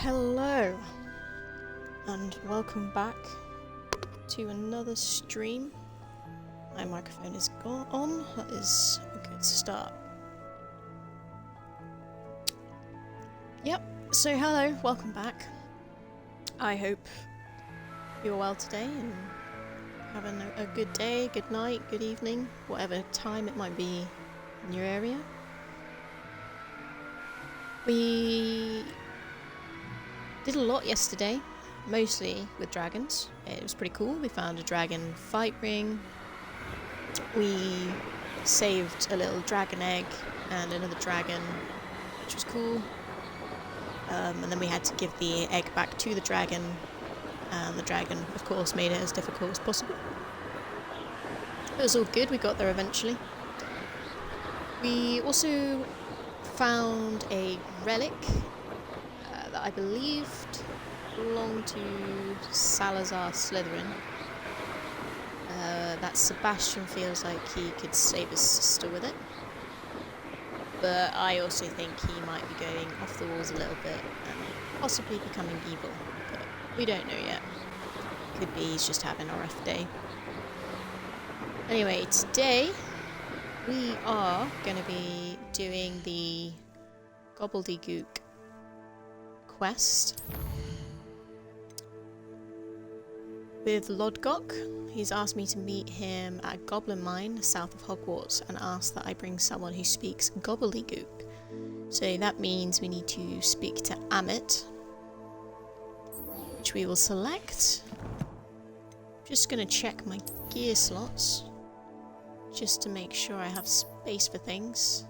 Hello, and welcome back to another stream. My microphone is on, that is a good start. Yep, so hello, welcome back. I hope you're well today and having a good day, good night, good evening, whatever time it might be in your area. We did a lot yesterday, mostly with dragons. It was pretty cool. We found a dragon fight ring. We saved a little dragon egg and another dragon, which was cool. And then we had to give the egg back to the dragon, and the dragon, of course, made it as difficult as possible. It was all good. We got there eventually. We also found a relic that I believed belonged to Salazar Slytherin. That Sebastian feels like he could save his sister with it. But I also think he might be going off the walls a little bit and possibly becoming evil. But we don't know yet. Could be he's just having a rough day. Anyway, today we are going to be doing the Gobbledegook quest with Lodgok. He's asked me to meet him at a goblin mine south of Hogwarts and asked that I bring someone who speaks Gobbledegook. So that means we need to speak to Amit, which we will select. Just going to check my gear slots just to make sure I have space for things.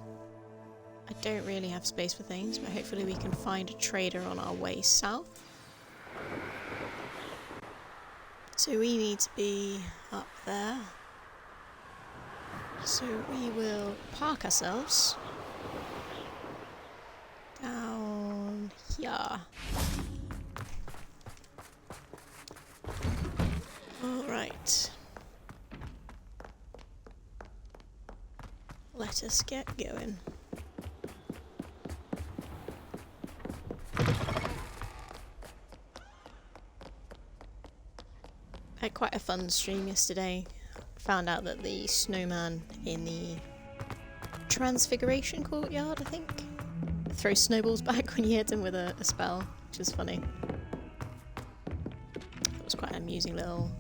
I don't really have space for things, but hopefully we can find a trader on our way south. So we need to be up there. So we will park ourselves down here. Alright. Let us get going. Had quite a fun stream yesterday. Found out that the snowman in the Transfiguration courtyard, I think, throws snowballs back when you hit him with a spell, which is funny. It was quite an amusing little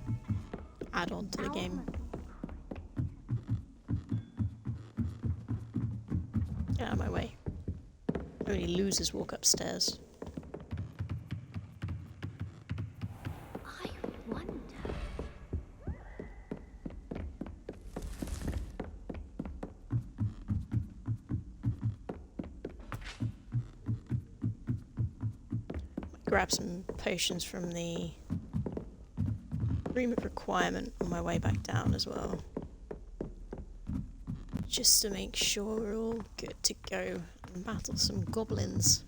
add-on to the game. Get out of my way. Only losers walk upstairs. Grab some potions from the room of requirement on my way back down as well, just to make sure we're all good to go and battle some goblins,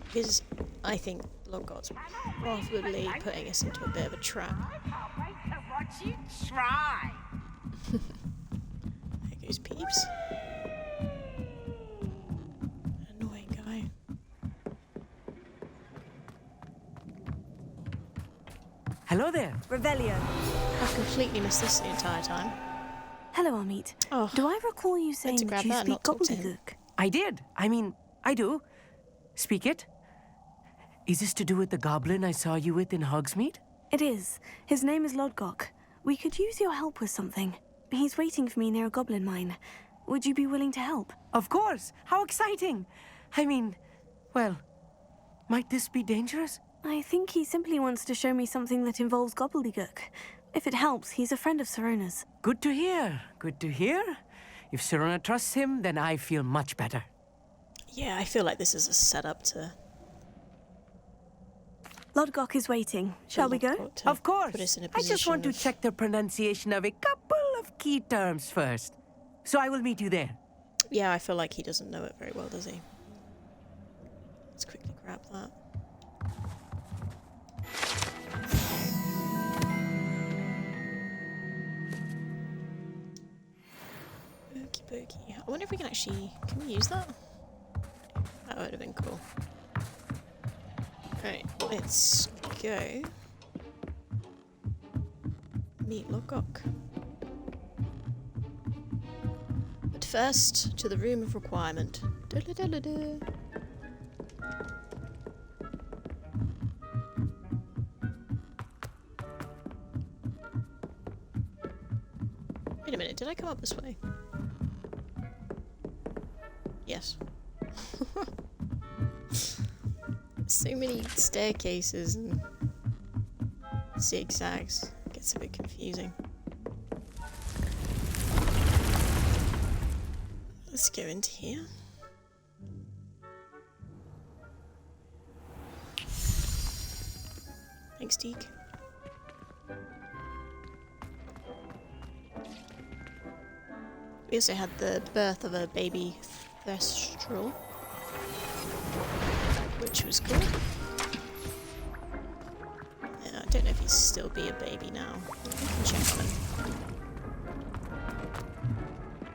because I think Lodgok's probably putting us into a bit of a trap. I can't wait to watch you try. There goes Peeps. Annoying guy. Hello there, Revelio. I've completely missed this the entire time. Hello, Amit. Oh, do I recall you saying to that grab you that and speak not talk to him. Gobbledegook? I did. I do. Speak it. Is this to do with the goblin I saw you with in Hogsmeade? It is. His name is Lodgok. We could use your help with something. He's waiting for me near a goblin mine. Would you be willing to help? Of course. How exciting. Well, might this be dangerous? I think he simply wants to show me something that involves Gobbledegook. If it helps, he's a friend of Sirona's. Good to hear. Good to hear. If Sirona trusts him, then I feel much better. Yeah, I feel like this is a setup to... Lodgok is waiting. Shall we go? Lodgok to Of course. put us in a I just want to position check the pronunciation of a couple of key terms first. So I will meet you there. Yeah, I feel like he doesn't know it very well, does he? Let's quickly grab that. Okie dokie. I wonder if we can actually... Can we use that? That would have been cool. Right, let's go meet Logok. But first, to the room of requirement. Da-da-da-da-da. Wait a minute, did I come up this way? Yes. So many staircases and zigzags. Gets a bit confusing. Let's go into here. Thanks, Deke. We also had the birth of a baby Thestral, which was cool. Yeah, I don't know if he'd still be a baby now. We can check on him.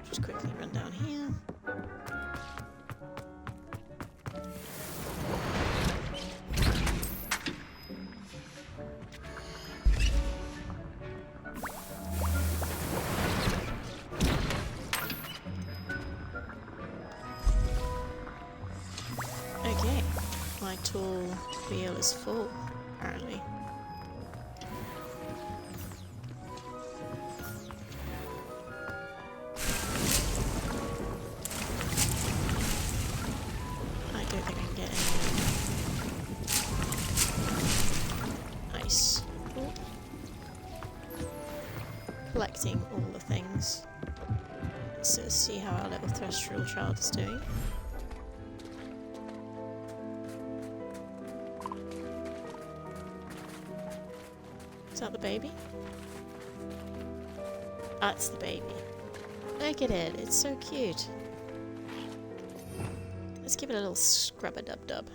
Just quickly run down here. Okay, my tool wheel is full, apparently. I don't think I can get any. Nice. Cool. Collecting all the things. Let's see how our little terrestrial child is doing. Is that the baby? That's the baby. Look at it, it's so cute. Let's give it a little scrub-a-dub-dub.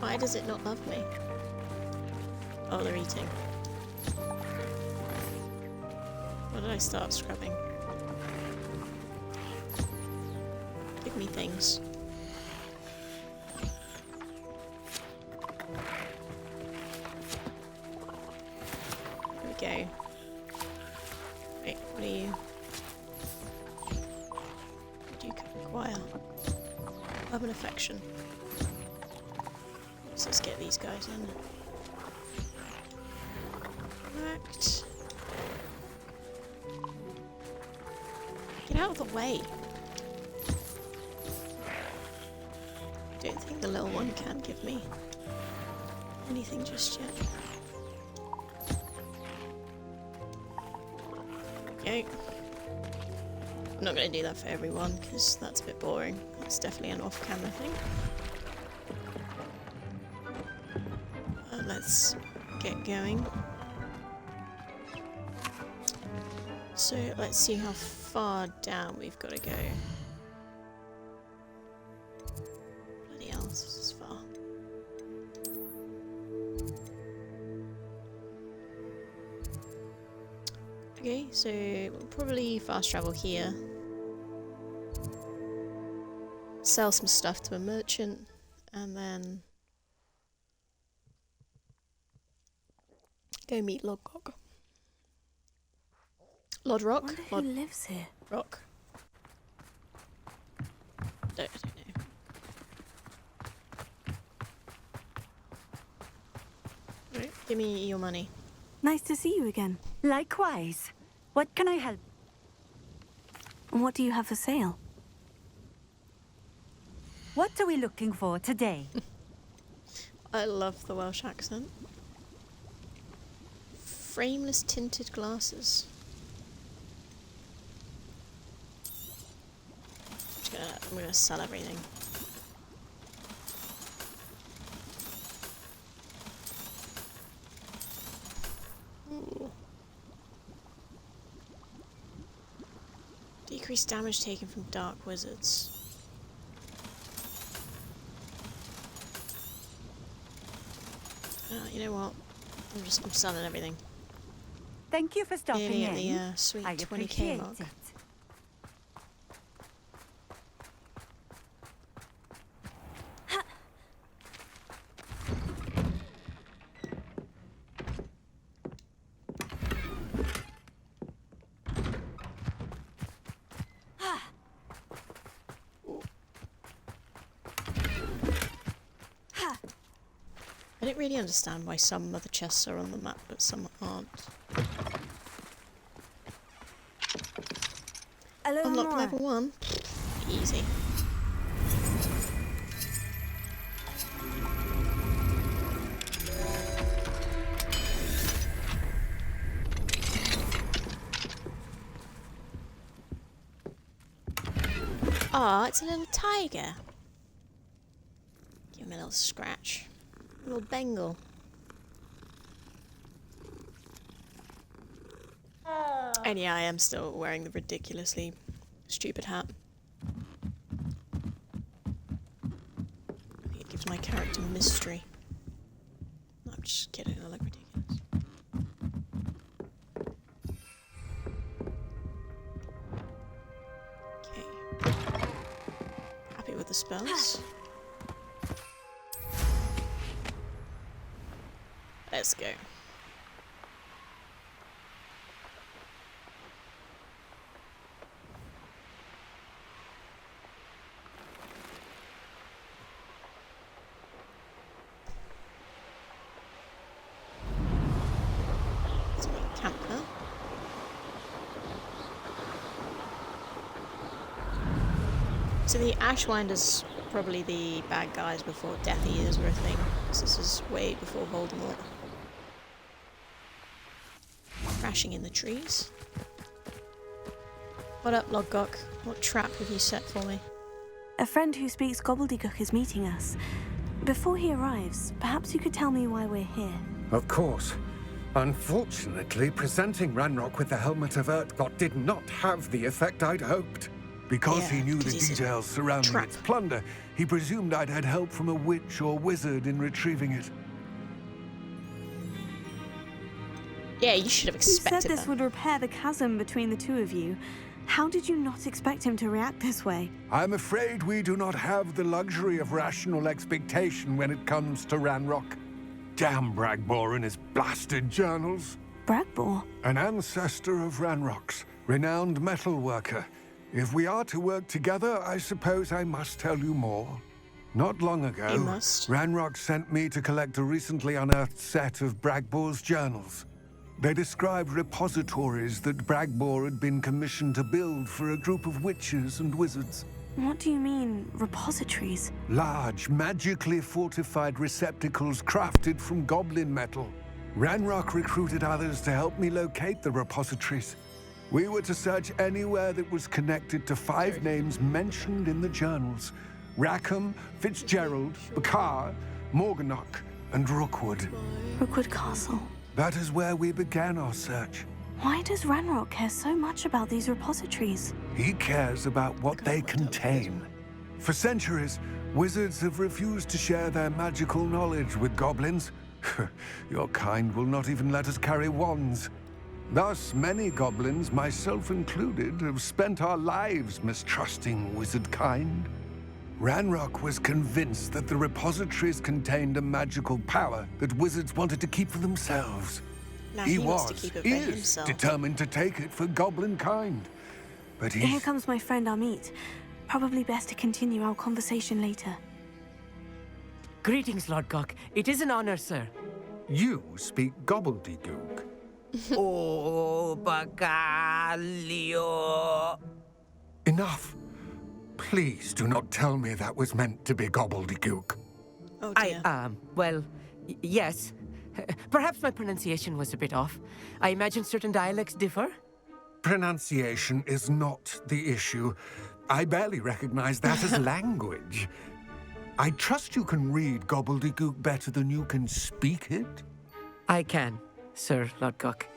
Why does it not love me? Oh, they're eating. Why did I start scrubbing? Give me things. There we go. Wait, what are you? What do you require? Love and affection. So let's get these guys in. Right. Get out of the way. I don't think the little one can give me anything just yet. Okay. I'm not going to do that for everyone because that's a bit boring. It's definitely an off-camera thing. Let's get going. So let's see how far down we've got to go. Bloody hell, this is far. Okay, so we'll probably fast travel here. Sell some stuff to a merchant, and then go meet Logok. Lodrock? Wonder who lives here. Rock. I don't know. Right, give me your money. Nice to see you again. Likewise. What can I help? And what do you have for sale? What are we looking for today? I love the Welsh accent. Frameless tinted glasses. I'm gonna sell everything. Ooh. Decreased damage taken from dark wizards. You know what? I'm selling everything. Thank you for stopping Nearly in. at the sweet I 20k appreciate mark. it. I don't really understand why some other chests are on the map but some aren't. Unlock level 1. Easy. Ah, it's a little tiger. Give him a little scratch. A little Bengal. And yeah, I am still wearing the ridiculously stupid hat. I think it gives my character mystery. No, I'm just kidding, I look ridiculous. Okay. Happy with the spells. Let's go. Let's make a camp now. So the Ashwinders probably the bad guys before Death Eaters were a thing. So this is way before Voldemort. Crashing in the trees. What up, Lodgok? What trap have you set for me? A friend who speaks Gobbledegook is meeting us. Before he arrives, perhaps you could tell me why we're here. Of course. Unfortunately, presenting Ranrock with the Helmet of Urtkot did not have the effect I'd hoped. Because he Yeah, knew the 'cause he's a details surrounding trap. its plunder, he presumed I'd had help from a witch or wizard in retrieving it. Yeah, you should have You said expected this that. would repair the chasm between the two of you. How did you not expect him to react this way? I'm afraid we do not have the luxury of rational expectation when it comes to Ranrock. Damn Bragbor and his blasted journals. Bragbor? An ancestor of Ranrock's, renowned metal worker. If we are to work together, I suppose I must tell you more. Not long ago, You must. Ranrock sent me to collect a recently unearthed set of Bragbor's journals. They described repositories that Bragbor had been commissioned to build for a group of witches and wizards. What do you mean, repositories? Large, magically fortified receptacles crafted from goblin metal. Ranrock recruited others to help me locate the repositories. We were to search anywhere that was connected to 5 names mentioned in the journals. Rackham, Fitzgerald, Bakar, Morganach, and Rookwood. Rookwood Castle. That is where we began our search. Why does Ranrock care so much about these repositories? He cares about what they contain. For centuries, wizards have refused to share their magical knowledge with goblins. Your kind will not even let us carry wands. Thus, many goblins, myself included, have spent our lives mistrusting wizard kind. Ranrock was convinced that the repositories contained a magical power that wizards wanted to keep for themselves. Now He wants to was, keep it for is, himself. determined to take it for goblin kind. But Here he... comes my friend Amit. Probably best to continue our conversation later. Greetings, Lord Cock. It is an honor, sir. You speak Gobbledegook. Oh, Bagalio. Enough. Please do not tell me that was meant to be gobbledygook. Oh I, dear. well, yes. Perhaps my pronunciation was a bit off. I imagine certain dialects differ. Pronunciation is not the issue. I barely recognize that as language. I trust you can read gobbledygook better than you can speak it. I can, Sir Lord Cock.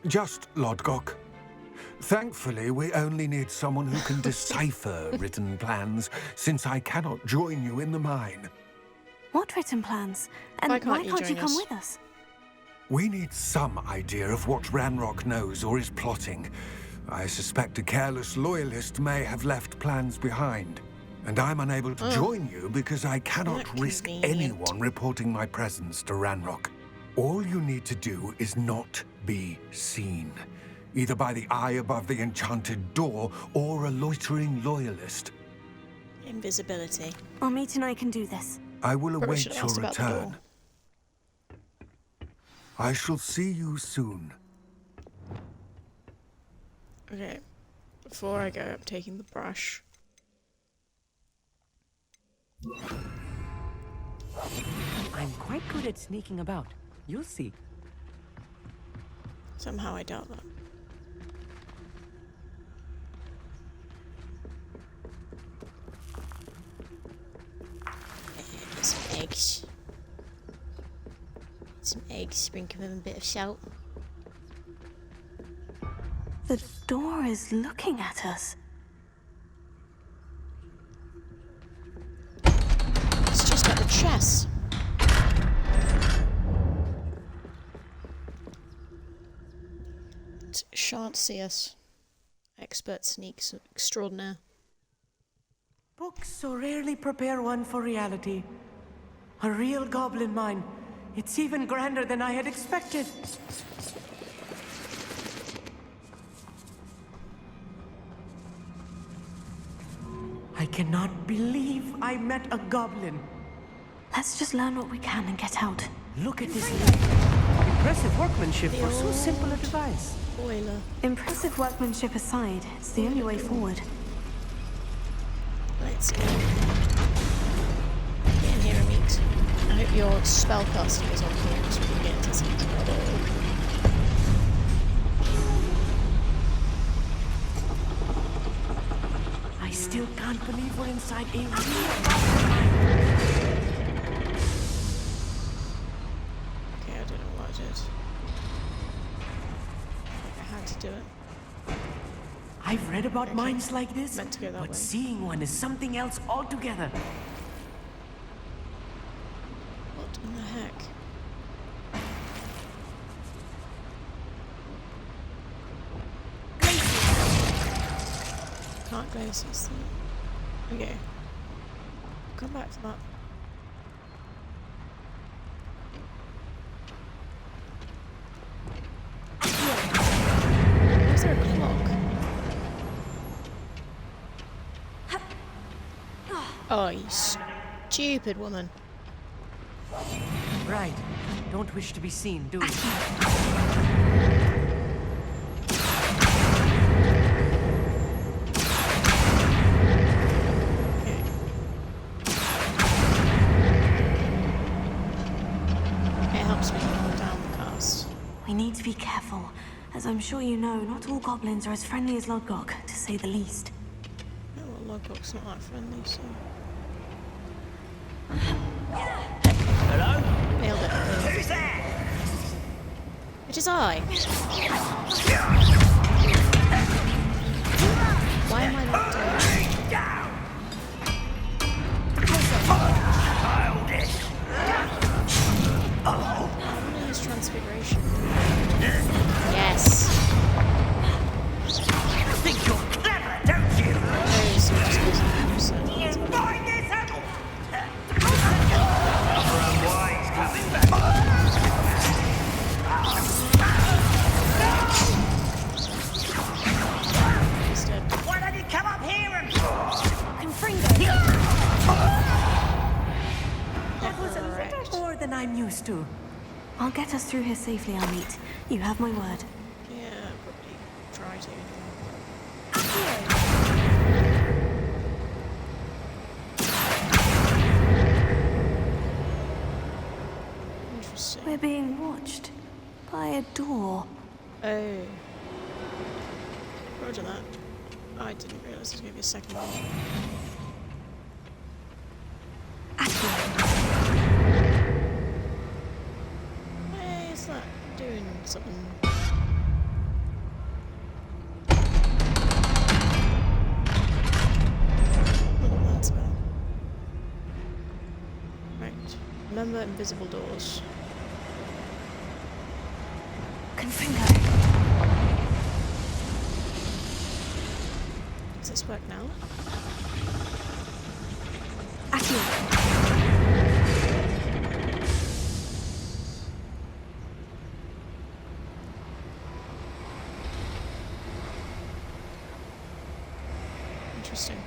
Just Lodgok. Thankfully, we only need someone who can decipher written plans, since I cannot join you in the mine. What written plans? And Why can't you you join come us? with us? We need some idea of what Ranrock knows or is plotting. I suspect a careless loyalist may have left plans behind. And I'm unable to join you because I cannot Not risk convenient. anyone reporting my presence to Ranrock. All you need to do is not be seen, either by the eye above the enchanted door or a loitering loyalist. Invisibility. Amit and I can do this. I will Probably await should have your asked about the return. door. I shall see you soon. Okay. Before I go, I'm taking the brush. I'm quite good at sneaking about. You'll see. Somehow I doubt that. Some eggs. Some eggs, sprinkle with a bit of salt. The door is looking at us. It's just at the chest. It shan't see us. Expert sneaks extraordinaire. Books so rarely prepare one for reality. A real goblin mine. It's even grander than I had expected. I cannot believe I met a goblin. Let's just learn what we can and get out. Look at this leaf. Impressive workmanship for so simple a device. Boiler. Impressive workmanship aside, it's the only way forward. Let's go. Get in here and meet. I hope your spellcasting is on point so we can get into some trouble. I still can't believe we're inside a real Okay, I don't know what I did. I had to do it. I've read about Okay. mines like this, Meant to go that but way. seeing one is something else altogether. What in the heck? Can't glaze this thing. Okay. Come back for that. Why is there a clock? Oh, you stupid woman. Right. Don't wish to be seen, do you? Okay. It helps me hold down the cast. We need to be careful. As I'm sure you know, not all goblins are as friendly as Lodgok, to say the least. Oh, well, Logbook's not that friendly, so. Hello? Nailed it. Who's there? It is I. Why am I not doing Down! I want to use transfiguration. Yes. Think you're clever, don't you? Oh, so it just goes in You find this out? Wise coming back. He's dead. Why don't you come up here and... That was a Correct. little more than I'm used to. I'll get us through here safely, Amit. You have my word. Yeah, probably try to. Interesting. We're being watched by a door. Oh. Roger that. I didn't realise there was going to be a second one. Hey, it's not doing something. Oh, that's bad. Right. Remember invisible doors. Confringo. Does this work now? Accio. Interesting.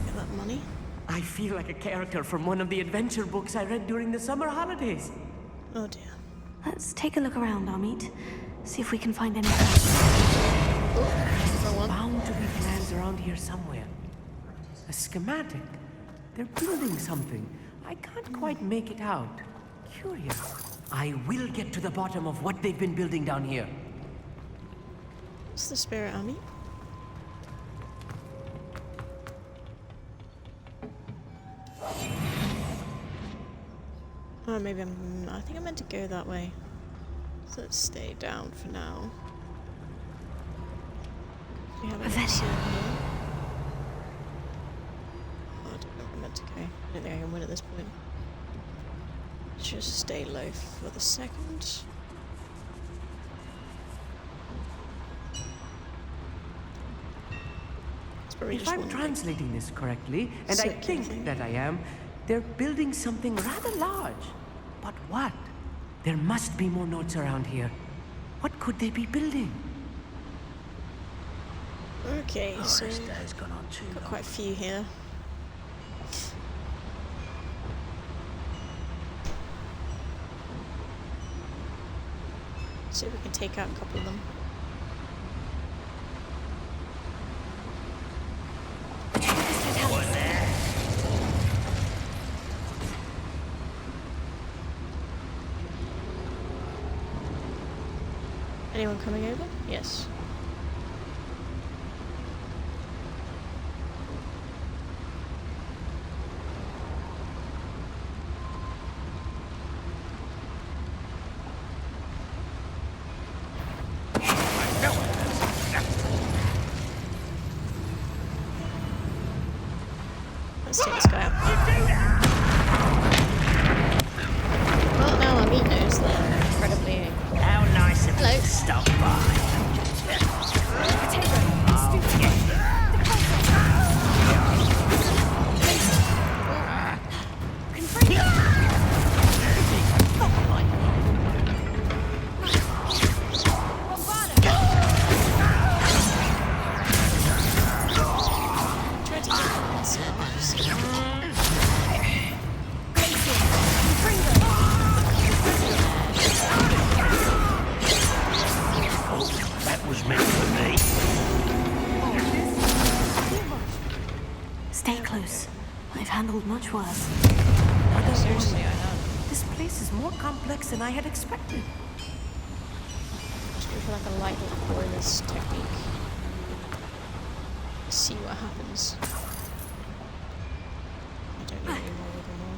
Get that money. I feel like a character from one of the adventure books I read during the summer holidays. Oh dear. Let's take a look around, Amit. See if we can find anything. Go on. Bound to be plans around here somewhere. A schematic. They're building something. I can't quite make it out. Curious. I will get to the bottom of what they've been building down here. What's the spirit army? Oh, maybe I think I meant to go that way. So let's stay down for now. We have anything here. Oh, I don't know where I meant to go. I don't think I can win at this point. Just stay low for the second. It's probably If just I'm one translating this correctly, and I circular think thing. that I am, they're building something rather large. But what? There must be more notes around here. What could they be building? Okay, so got quite a few here. See if we can take out a couple of them. Anyone coming over? Yes. Let's take this guy out. Well, now our meat knows they're incredibly. How nice of you Hello. to stop by. Try to get this. That was meant for me. Stay close. I've handled much worse. Seriously, I have. This place is more complex than I had expected. Just go for like a light little boilers technique. See what happens. I don't need any more wiggle more.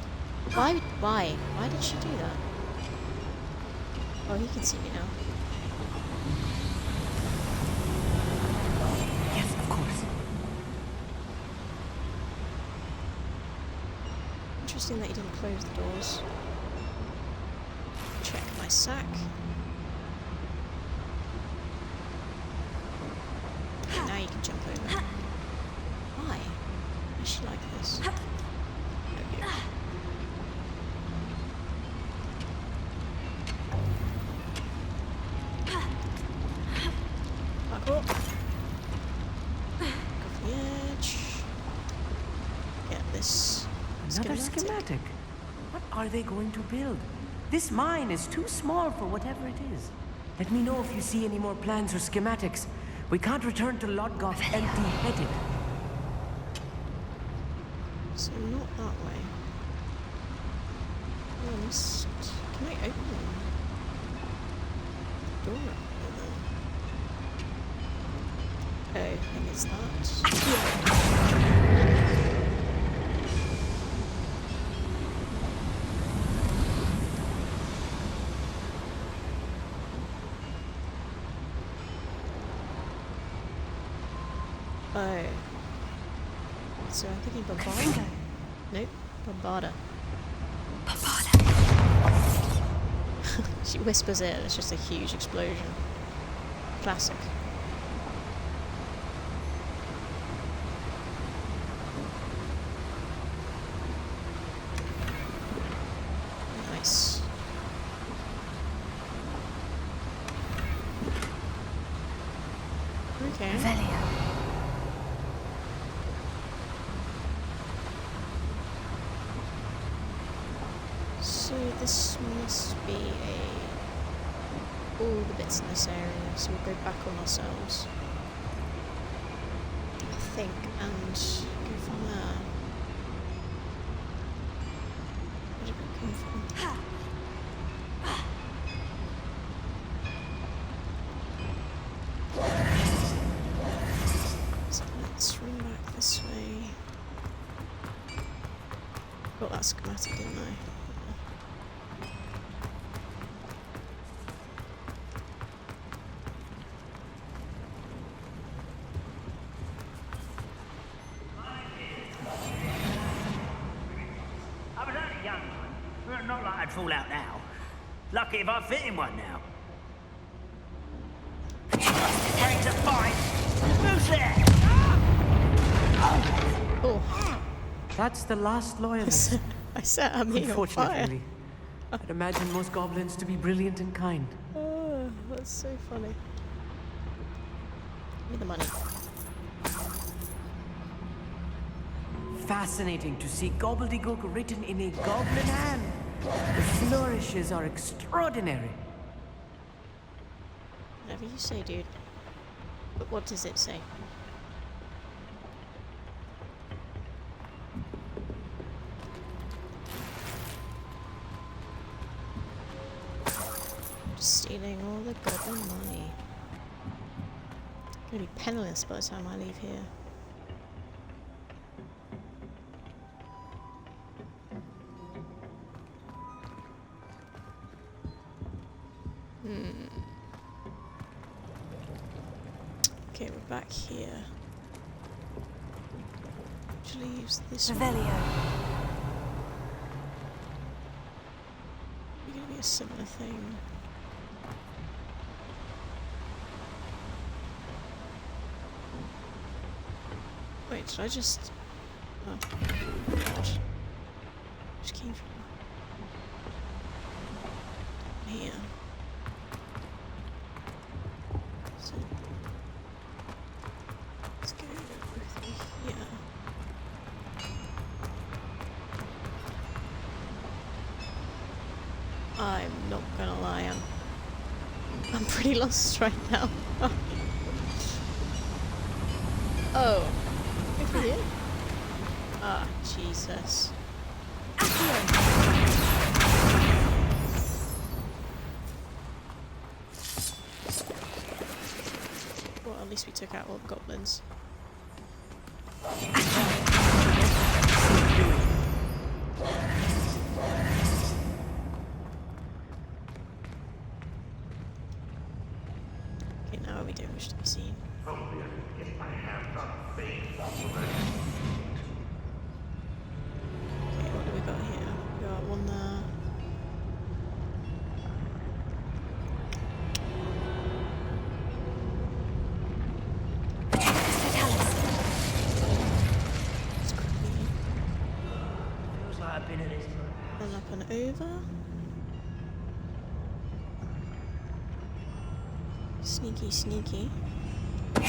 Why did she do that? Oh, he can see me now. Yes, of course. Interesting that he didn't close the doors. Check my sack. Okay, now you can jump over. Why? Why is she like this? Okay. Parkour. Go for the edge. Get this. Another schematic. What are they going to build? This mine is too small for whatever it is. Let me know if you see any more plans or schematics. We can't return to Lodgoth empty-headed. So not that way. Oh, I must... Can I open the door over there? Oh, I think it's that. Oh. So I'm thinking Bombarda. Nope, Bombarda. She whispers it and it's just a huge explosion. Classic. Nice. Okay. So this must be all the bits in this area, so we'll go back on ourselves, I think, and go from there. Where did we come from? So let's run back this way. Got that schematic, didn't I? Not like I'd fall out now. Lucky if I fit in one now. Ready to fight? Who's there? Oh, That's the last loyalist. I set Ami on fire. Unfortunately, I'd imagine most goblins to be brilliant and kind. Oh, that's so funny. Give me the money. Fascinating to see Gobbledegook written in a goblin hand. The flourishes are extraordinary. Whatever you say, dude. But what does it say? Just stealing all the goblin money. Gonna be penniless by the time I leave here. Okay, we're back here. Actually use this one. We're gonna be a similar thing. Wait, did I just... Oh, gosh. Just came from here. So... let's go through here. I'm not gonna lie, I'm pretty lost right now. Oh. Over here? Ah, Jesus. Well, at least we took out all the goblins. Okay, now what are we doing? Wish to be seen. Okay, what do we got here? We got one there. Let's quickly Feels like I've been at this. run up and over. Sneaky, sneaky. They're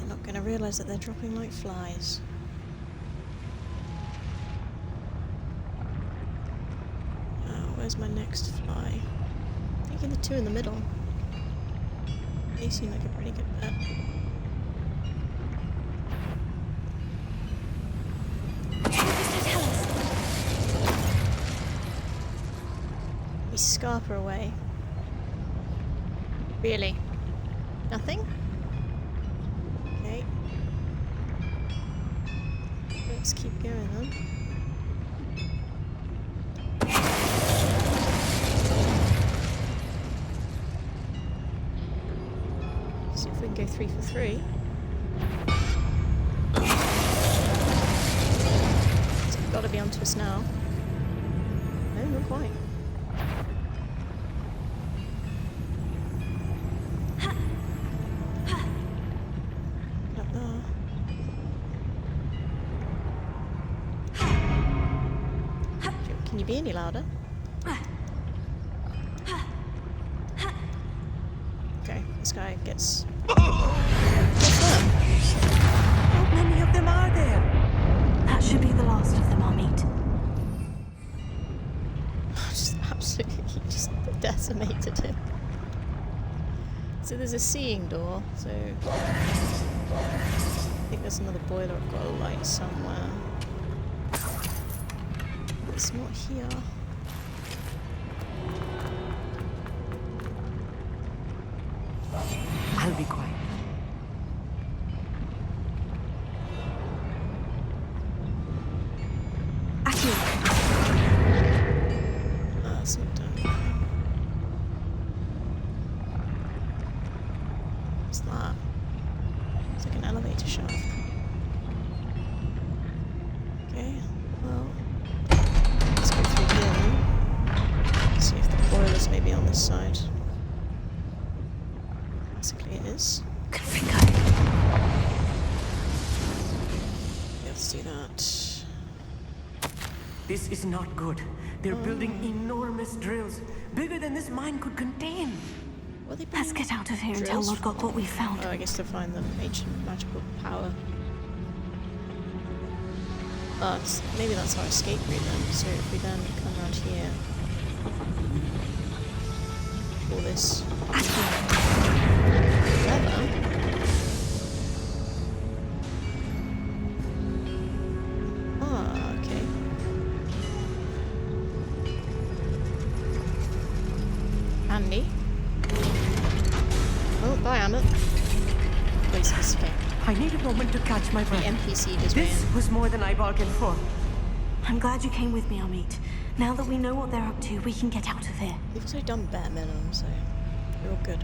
not going to realise that they're dropping like flies. Where's my next fly? I'm thinking the two in the middle. They seem like a pretty good bet. We scarper away. Really? Nothing? Okay. Let's keep going then. didn't go 3 for 3. It's got to be onto us now. No, not quite. Up there. Can you be any louder? Okay, this guy gets... How many of them are there? That should be the last of them, Amit. Just absolutely just decimated him. So there's a seeing door, so... I think there's another boiler. I've got a light somewhere. It's not here. I'll be quiet. Aki, It's not done. What's that? It's like an elevator shaft. Okay, well... let's go through here then. See if the boiler's maybe on this side. Basically it is. Configure. Let's do that. This is not good. They're building enormous drills, bigger than this mine could contain. What are they Let's building? get out of here and tell Drills Lodgok for? what we found. Oh, I guess to find the ancient magical power. But maybe that's our escape route then. So if we then come around here, all this leather. Ah, okay. Handy. Oh, bye, Amit. Please escape. I need a moment to catch my The breath. NPC his way This in. was more than I bargained for. I'm glad you came with me, Amit. Now that we know what they're up to, we can get out of here. You've also done bare minimum, so you're all good.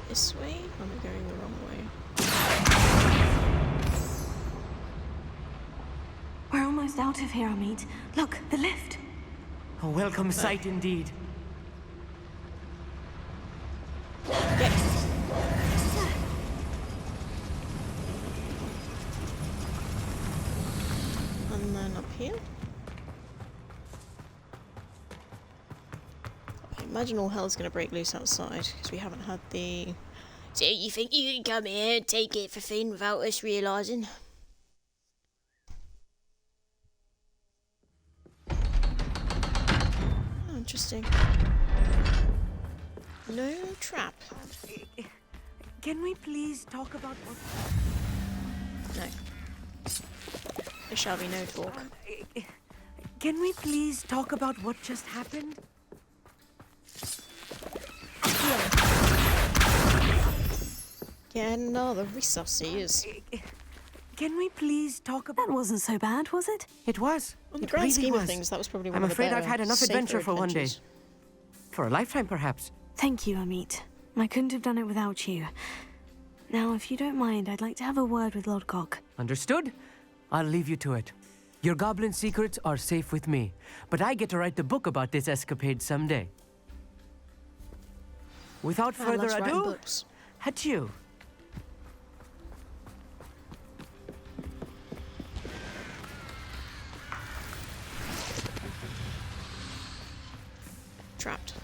This way? Am I going the wrong way? We're almost out of here, Amit. Look, the lift. A welcome sight indeed. Get. And then up here. I imagine all hell's gonna break loose outside because we haven't had the. So you think you can come here and take it for Finn without us realising? Oh, interesting. No trap. Can we please talk about what... No. There shall be no talk. Can we please talk about what just happened? Yeah, no, the resources. Can we please talk about... That wasn't so bad, was it? It was. On the It grand really scheme was. of things, that was probably one I'm of the afraid better, I've had enough safer adventure for one day. adventures. For a lifetime, perhaps. Thank you, Amit. I couldn't have done it without you. Now, if you don't mind, I'd like to have a word with Lodgok. Understood? I'll leave you to it. Your goblin secrets are safe with me, but I get to write the book about this escapade someday. Without Man further loves writing ado, books. adieu. Trapped.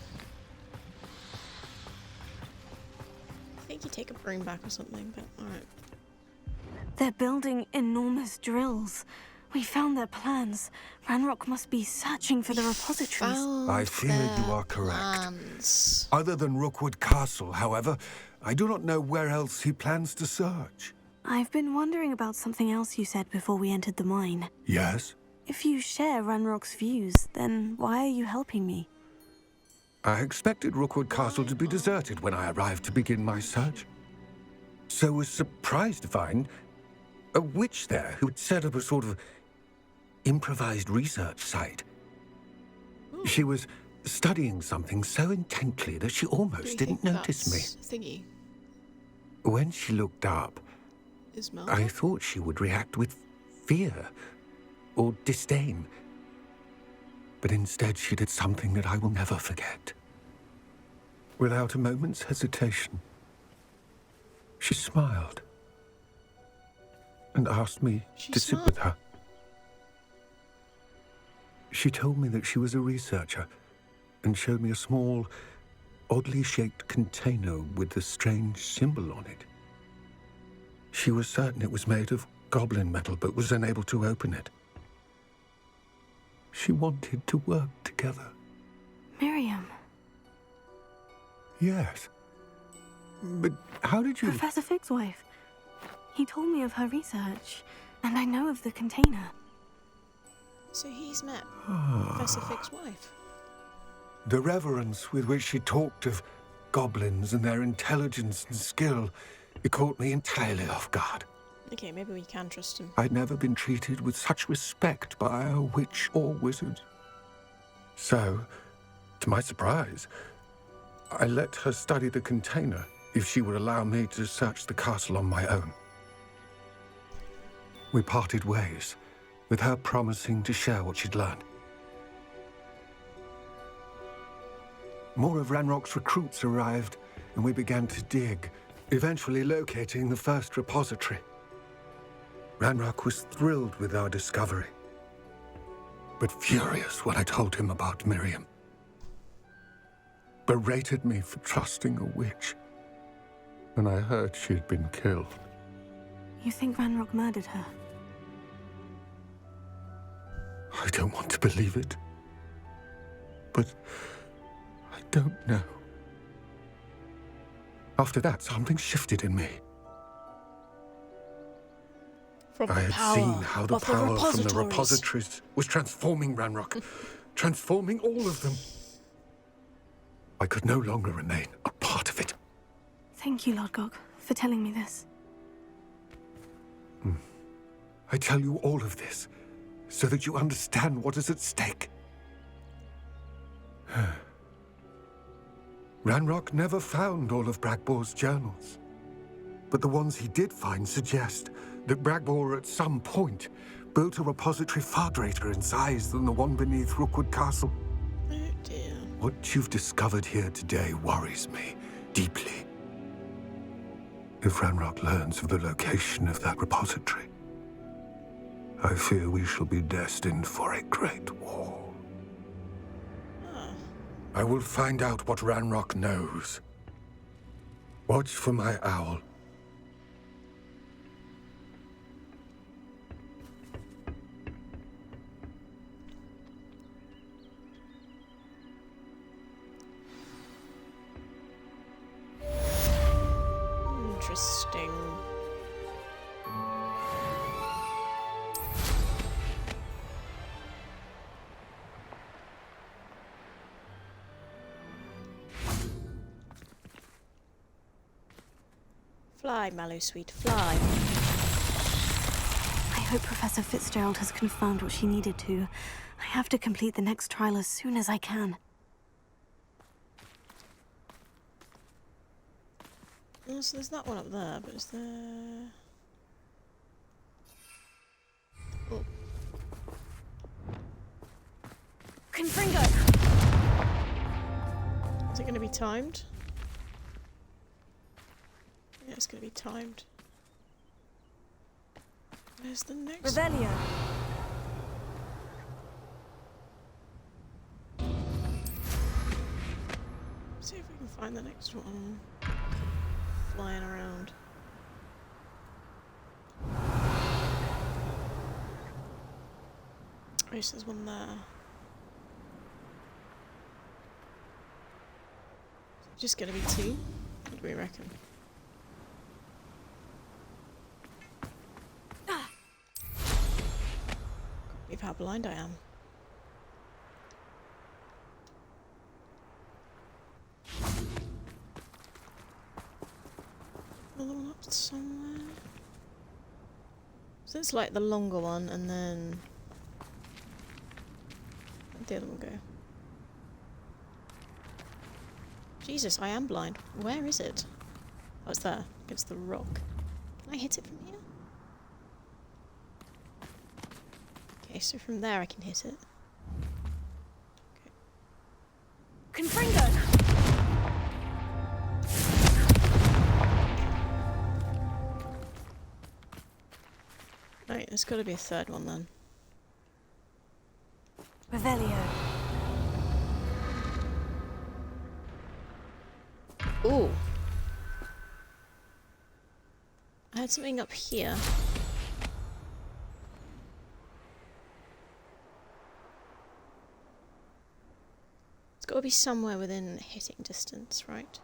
I think you take a broom back or something, but alright. They're building enormous drills. We found their plans. Ranrock must be searching for the repositories. I fear you are correct. Plans. Other than Rookwood Castle, however, I do not know where else he plans to search. I've been wondering about something else you said before we entered the mine. Yes? If you share Ranrock's views, then why are you helping me? I expected Rookwood Castle to be deserted when I arrived to begin my search. So was surprised to find a witch there who had set up a sort of improvised research site. She was studying something so intently that she almost didn't notice me. Thingy. When she looked up, Ismelda? I thought she would react with fear or disdain. But instead she did something that I will never forget. Without a moment's hesitation, she smiled and asked me to sit with her. She told me that she was a researcher and showed me a small, oddly shaped container with a strange symbol on it. She was certain it was made of goblin metal, but was unable to open it. She wanted to work together. Miriam. Yes. But how did you... Professor Fig's wife. He told me of her research, and I know of the container. So he's met Professor Fig's wife. The reverence with which she talked of goblins and their intelligence and skill, it caught me entirely off guard. Okay, maybe we can trust him. I'd never been treated with such respect by a witch or wizard. So, to my surprise, I let her study the container if she would allow me to search the castle on my own. We parted ways, with her promising to share what she'd learned. More of Ranrock's recruits arrived, and we began to dig, eventually locating the first repository. Ranrock was thrilled with our discovery, but furious when I told him about Miriam. Berated me for trusting a witch when I heard she'd been killed. You think Ranrock murdered her? I don't want to believe it, but I don't know. After that, something shifted in me. I had seen how the power from the repositories was transforming Ranrock, transforming all of them. I could no longer remain a part of it. Thank you, Lodgok, for telling me this. I tell you all of this so that you understand what is at stake. Ranrock never found all of Bragbor's journals, but the ones he did find suggest that Bragbor at some point built a repository far greater in size than the one beneath Rookwood Castle. Oh dear. What you've discovered here today worries me deeply. If Ranrock learns of the location of that repository, I fear we shall be destined for a great war. I will find out what Ranrock knows. Watch for my owl. Interesting. Fly, Mallow Sweet, fly. I hope Professor Fitzgerald has confirmed what she needed to. I have to complete the next trial as soon as I can. Oh, so there's that one up there, but is there... Oh. Confringo! Is it going to be timed? Yeah, it's going to be timed. Where's the next one? Revelio. See if we can find the next one. Flying around. Oh, so there's one there. Just gonna be two? What do we reckon? Believe how blind I am. So it's like the longer one, and then where'd the other one go? Jesus, I am blind. Where is it? Oh, it's there. It's the rock. Can I hit it from here? Okay, so from there I can hit it. Confringo! Right, there's got to be a third one then. Revelio. Ooh. I had something up here. It's got to be somewhere within hitting distance, right?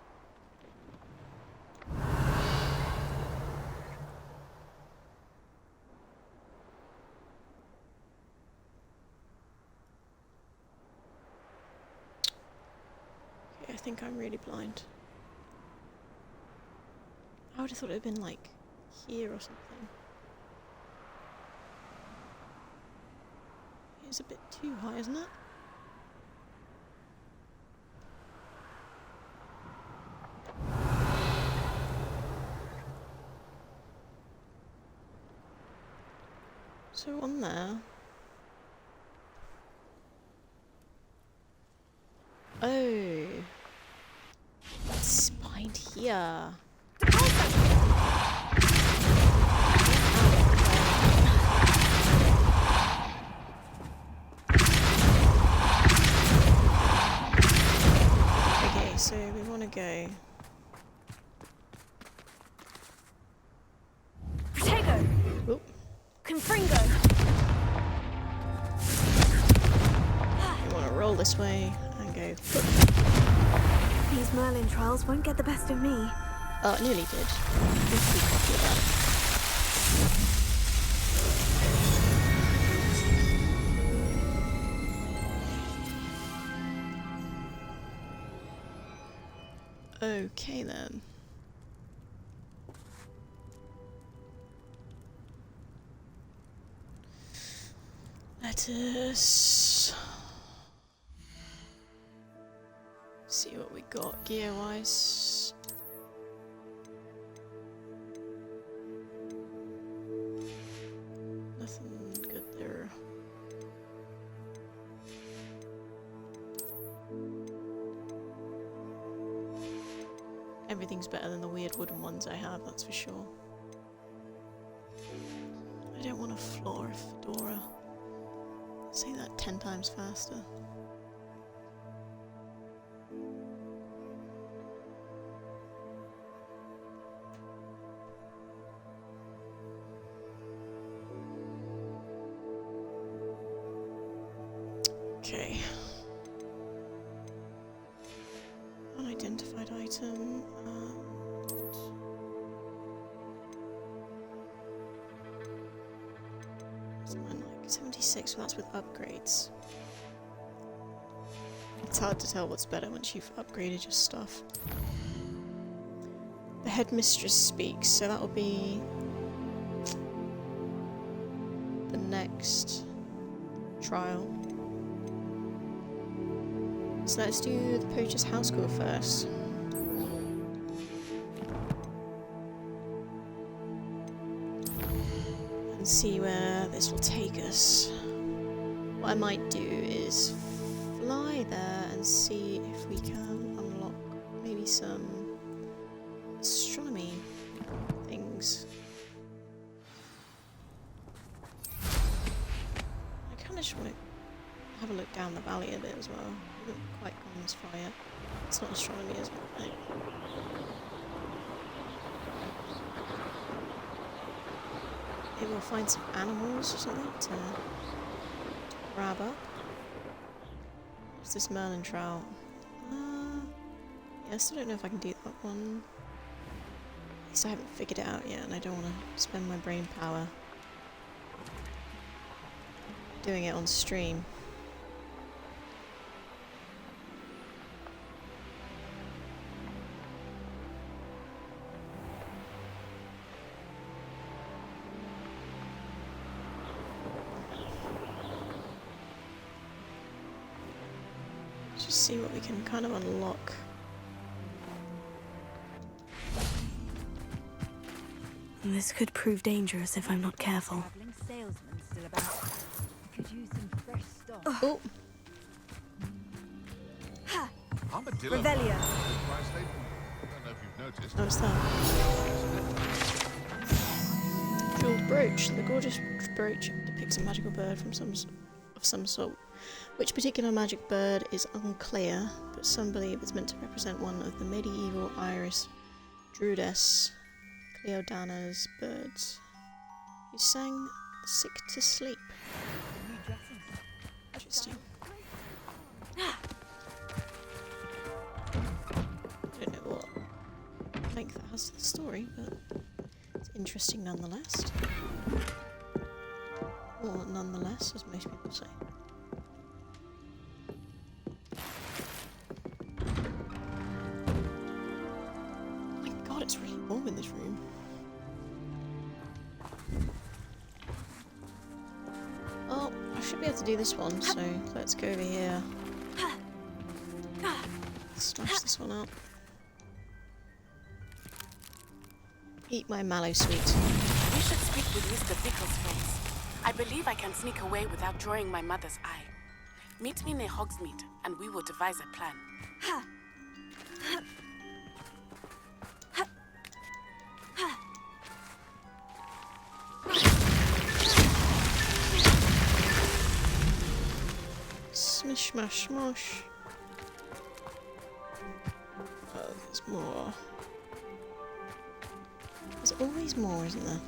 Okay, I think I'm really blind. I would have thought it would have been like here or something. It's a bit too high, isn't it? So on there. Oh. It's behind here. Okay, so we want to go. Protego! Oop. Confringo! We want to roll this way and go. These Merlin trials won't get the best of me. Oh, it nearly did. Just keep copy of that. Okay then. Let us see what we got gear-wise. Nothing good there. Everything's better than the weird wooden ones I have, that's for sure. I don't want a floor fedora. Say that 10 times faster. Okay. Unidentified item. Something like 76, well that's with upgrades. It's hard to tell what's better once you've upgraded your stuff. The headmistress speaks, so that'll be the next trial. So let's do the poacher's house call first. And see where this will take us. What I might do is fly there and see if we can unlock maybe some astronomy things. I kind of just want to have a look down the valley a bit as well. I haven't quite gone this far yet. It's not astronomy, is it? No. Maybe we'll find some animals or something to grab up. What's this Merlin trout? Yeah, I still don't know if I can do that one. At least I haven't figured it out yet, and I don't want to spend my brain power doing it on stream. Let's just see what we can kind of unlock. This could prove dangerous if I'm not careful. Traveling salesman still about. Could use some fresh stock. Oh, Revelio. I don't know if you've noticed. what was that? Jeweled brooch. The gorgeous brooch depicts a magical bird from of some sort. Which particular magic bird is unclear, but some believe it's meant to represent one of the medieval Irish druidess Cleodana's birds, who sang the sick to sleep. Interesting. I don't know what length that has to the story, but it's interesting nonetheless. Or nonetheless, as most people say. Oh my god, it's really warm in this room. Oh, I should be able to do this one, so let's go over here. Smash this one out. Eat my mallow sweet. You should speak with Mr. Bicklesface. I believe I can sneak away without drawing my mother's eye. Meet me near Hogsmeade, and we will devise a plan. Smish, smash, smosh. Oh, there's more. There's always more, isn't there?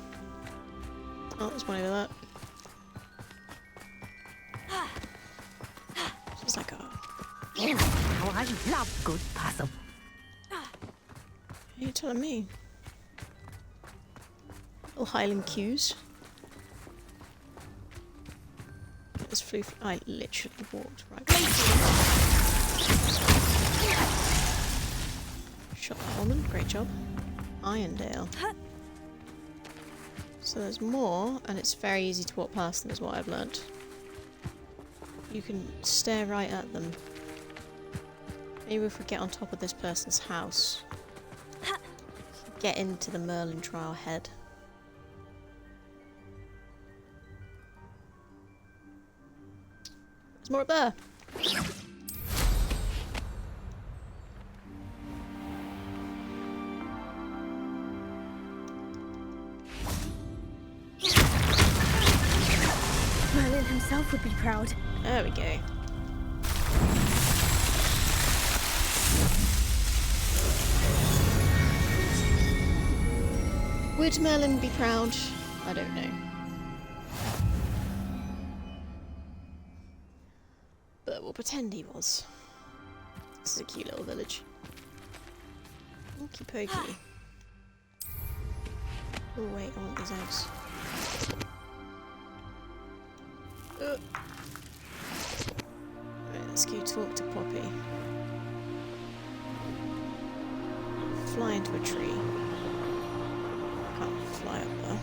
Oh, there's one over there. It's like a... Oh, I love good puzzle. Are you telling me? Little Highland cues. This flew. I literally walked right by. Shot that woman. Great job. Irondale. So there's more, and it's very easy to walk past them, is what I've learnt. You can stare right at them. Maybe if we get on top of this person's house, get into the Merlin trial head. There's more up there. Merlin himself would be proud. There we go. Would Merlin be proud? I don't know. But we'll pretend he was. This is a cute little village. Okie pokey. Oh wait, I want these eggs. Right, let's go talk to Poppy. Fly into a tree. Can't fly up there.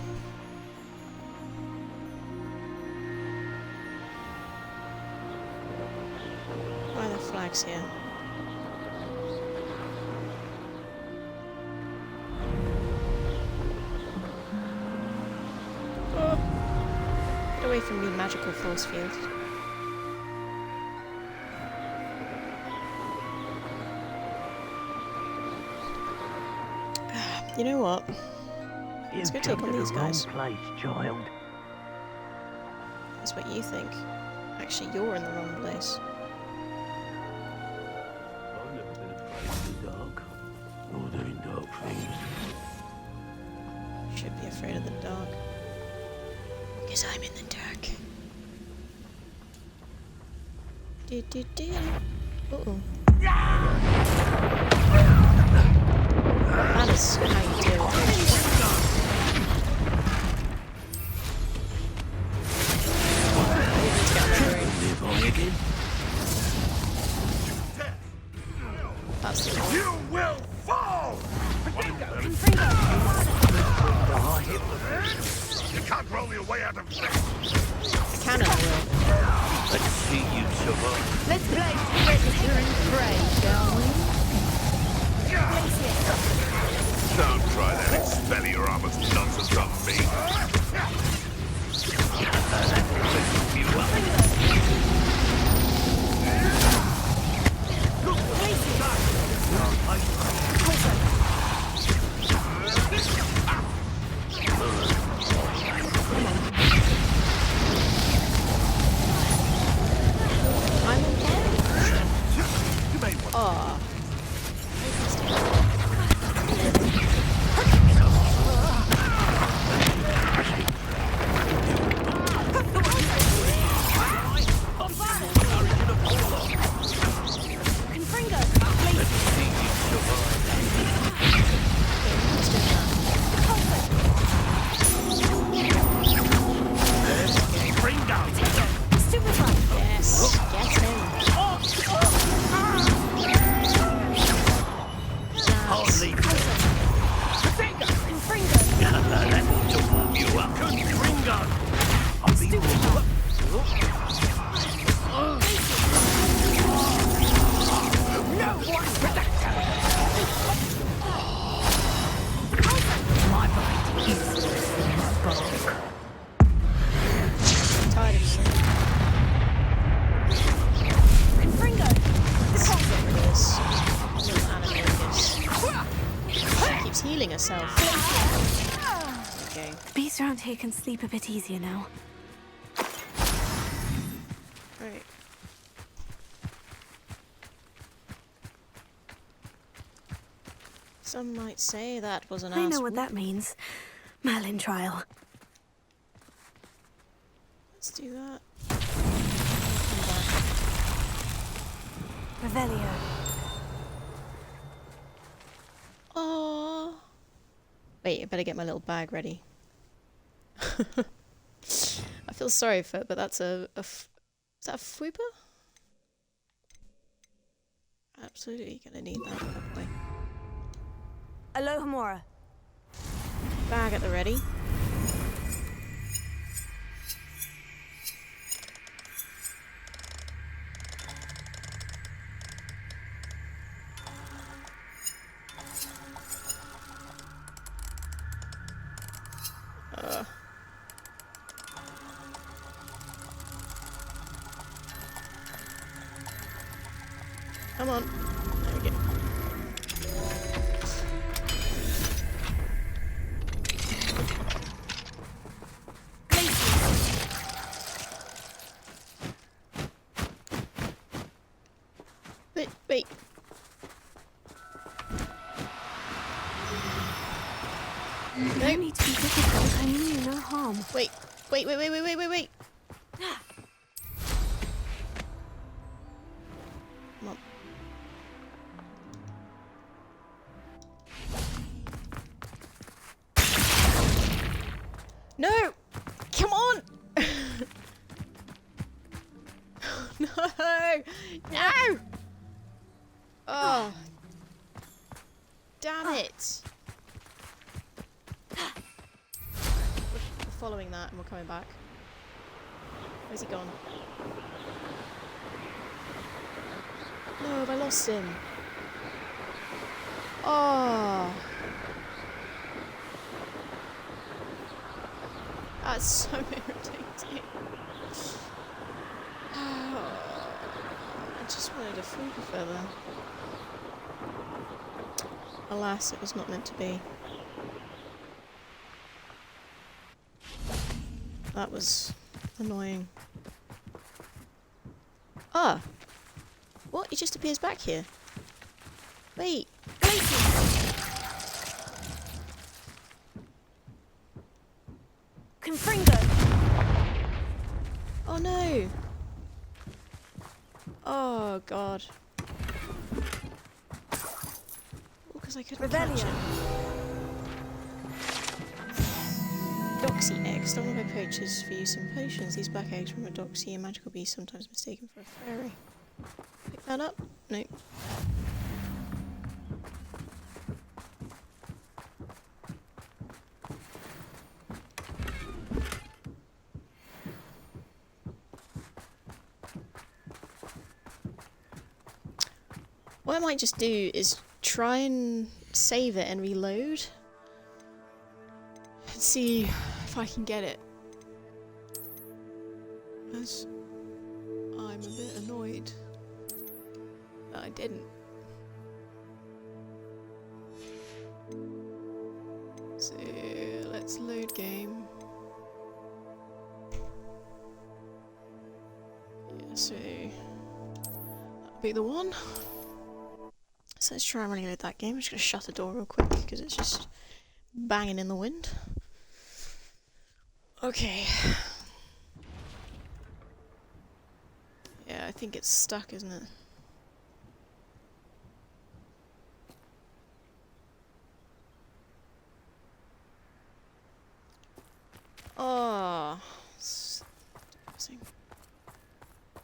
Why are there flags here? Oh. Get away from me, magical force field. You know what? Let's go take on these guys. Place, child. That's what you think. Actually, you're in the wrong place. I've never been afraid of the dark, or doing dark things. Should be afraid of the dark. Because I'm in the dark. Uh-oh. That is how you do it. That's the one. You will fall! You can't throw me away out of this. I can and I will. Let's see you survive. Let's play predator and prey, shall we? Don't try that Expelliarmus nonsense on me. You up. I'm on fire. You made one. Oh. Yes, get him. Hardly. That ought to warm you up. Ringo. I'll be warm up. My bite is my bulk. Tired of you. This little animagus. She keeps healing herself. Okay. Beasts around here can sleep a bit easier now. Right. Some might say that was an I ass know what whoop. that means. Merlin trial. Let's do that. Revelio. Oh. Wait, I better get my little bag ready. I feel sorry for it, but that's is that a fwooper? Absolutely gonna need that, probably. Alohomora. Bag at the ready. Come on. There we go. Wait. No need to be difficult. I mean you no harm. Wait. Come on. No! Come on! No! No! Oh. Damn it! We're following that and we're coming back. Where's he gone? No, have I lost him? Oh. That's so irritating. Oh, I just wanted a food feather. Alas, it was not meant to be. That was annoying. Ah! What? He just appears back here. Wait. Confringo. Oh no! Oh god. Because I couldn't catch Revelio. him. Doxy eggs, stolen by poachers for use in potions. These black eggs from a doxy, a magical beast sometimes mistaken for a fairy. Pick that up? Nope. What I might just do is try and save it and reload. And see if I can get it. As I'm a bit annoyed that I didn't. So let's load game. Yeah, so that'll be the one. So let's try and reload that game. I'm just gonna shut the door real quick because it's just banging in the wind. Okay. Yeah, I think it's stuck, isn't it? Oh,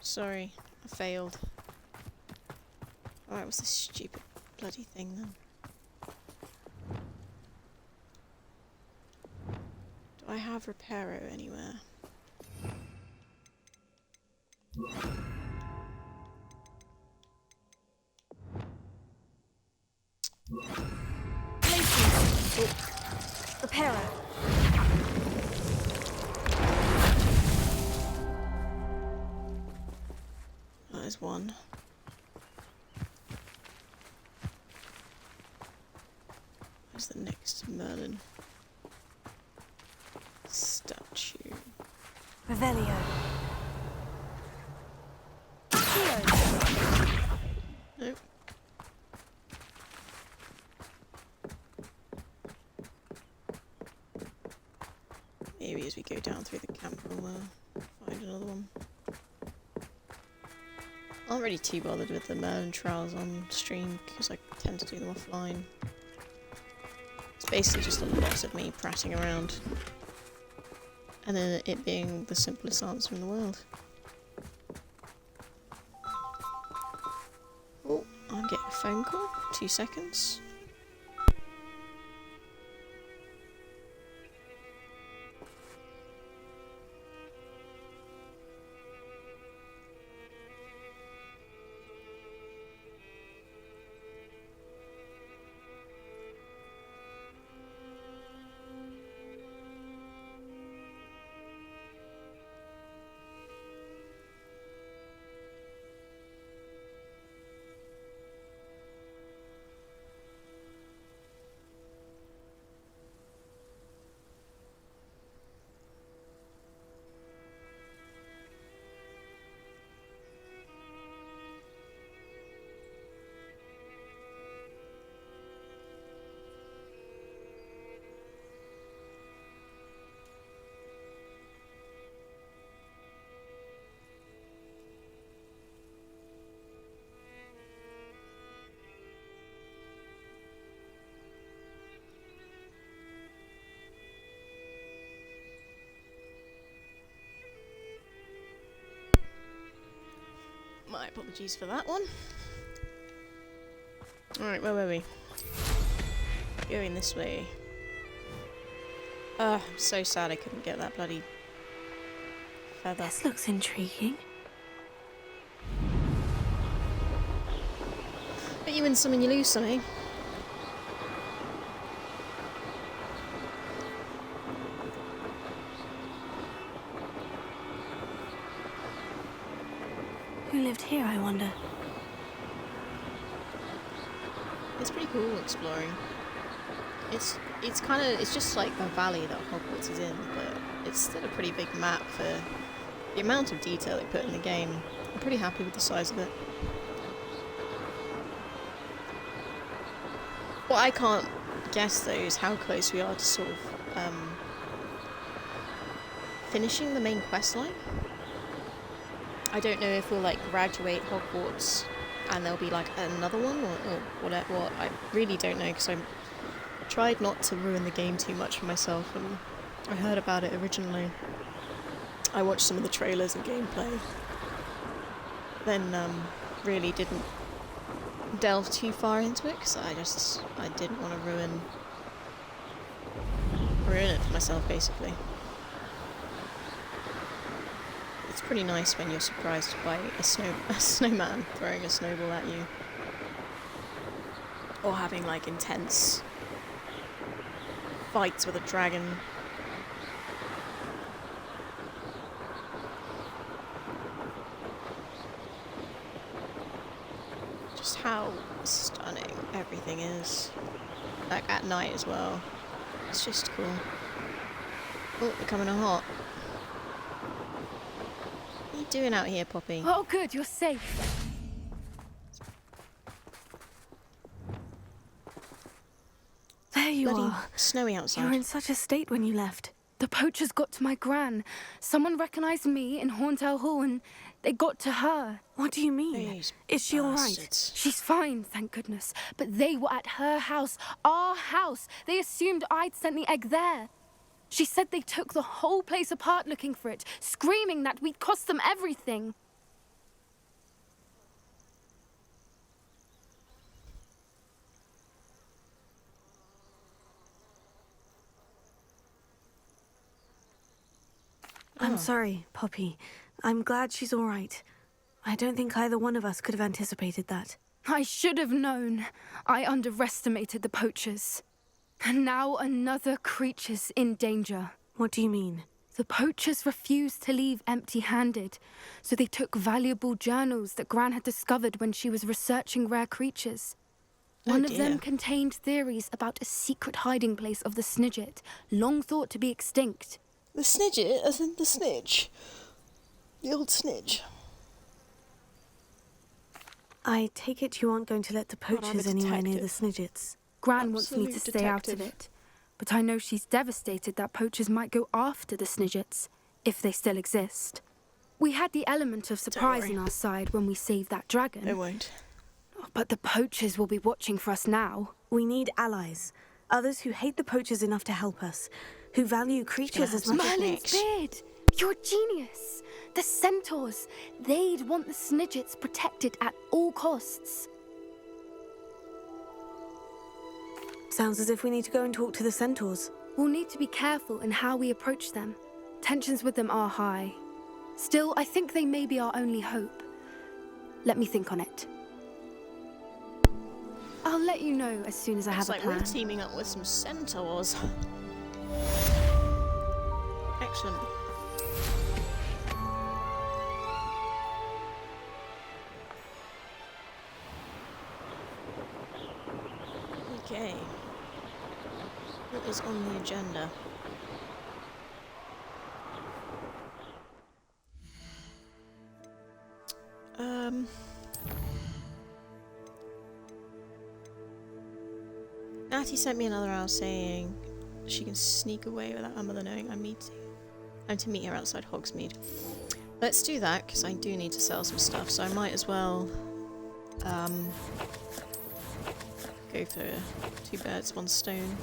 sorry, I failed. Alright, what's this stupid bloody thing then? Do I have Reparo anywhere? Reparo. That is one. Where's the next Merlin statue? Revelio. Nope. Maybe as we go down through the camp we'll find another one. I'm not really too bothered with the Merlin trials on stream because I tend to do them offline. It's basically just a lot of me prattling around. And then it being the simplest answer in the world. Oh, I'm getting a phone call. 2 seconds. My apologies for that one. Alright, where were we? Going this way. I'm so sad I couldn't get that bloody feather. This looks intriguing. But you win some and you lose some, eh? Who lived here, I wonder? It's pretty cool exploring. It's just like the valley that Hogwarts is in, but it's still a pretty big map for the amount of detail they put in the game. I'm pretty happy with the size of it. What I can't guess though is how close we are to sort of finishing the main quest line. I don't know if we'll like graduate Hogwarts and there'll be like another one or whatever. Well, I really don't know because I tried not to ruin the game too much for myself, and I heard about it originally. I watched some of the trailers and gameplay, then really didn't delve too far into it because I didn't want to ruin it for myself basically. It's pretty nice when you're surprised by a snowman throwing a snowball at you. or having like intense fights with a dragon. Just how stunning everything is. Like at night as well. It's just cool. Oh, they're coming in hot. What are you doing out here, Poppy? Oh, good, you're safe. There you Bloody are. snowy You outside. were in such a state when you left. The poachers got to my gran. Someone recognized me in Horntail Hall and they got to her. What do you mean? These Is she all right? bastards. She's fine, thank goodness. But they were at her house, our house. They assumed I'd sent the egg there. She said they took the whole place apart looking for it, screaming that we'd cost them everything. I'm sorry, Poppy. I'm glad she's all right. I don't think either one of us could have anticipated that. I should have known. I underestimated the poachers. And now another creature's in danger. What do you mean? The poachers refused to leave empty-handed, so they took valuable journals that Gran had discovered when she was researching rare creatures. One of them contained theories about a secret hiding place of the Snidget, long thought to be extinct. The Snidget, as in the snitch. The old snitch. I take it you aren't going to let the poachers anywhere near the Snidgets. Gran wants me to stay out of it, but I know she's devastated that poachers might go after the Snidgets, if they still exist. We had the element of surprise on our side when we saved that dragon. They won't. But the poachers will be watching for us now. We need allies. Others who hate the poachers enough to help us. Who value creatures as much as Merlin's beard! You're a genius! The centaurs! They'd want the Snidgets protected at all costs. Sounds as if we need to go and talk to the centaurs. We'll need to be careful in how we approach them. Tensions with them are high. Still, I think they may be our only hope. Let me think on it. I'll let you know as soon as I have a plan. We're teaming up with some centaurs. Excellent. Okay. What is on the agenda? Natty sent me another owl saying she can sneak away without her mother knowing I'm to meet her outside Hogsmeade. Let's do that, because I do need to sell some stuff, so I might as well go for 2 birds, 1 stone.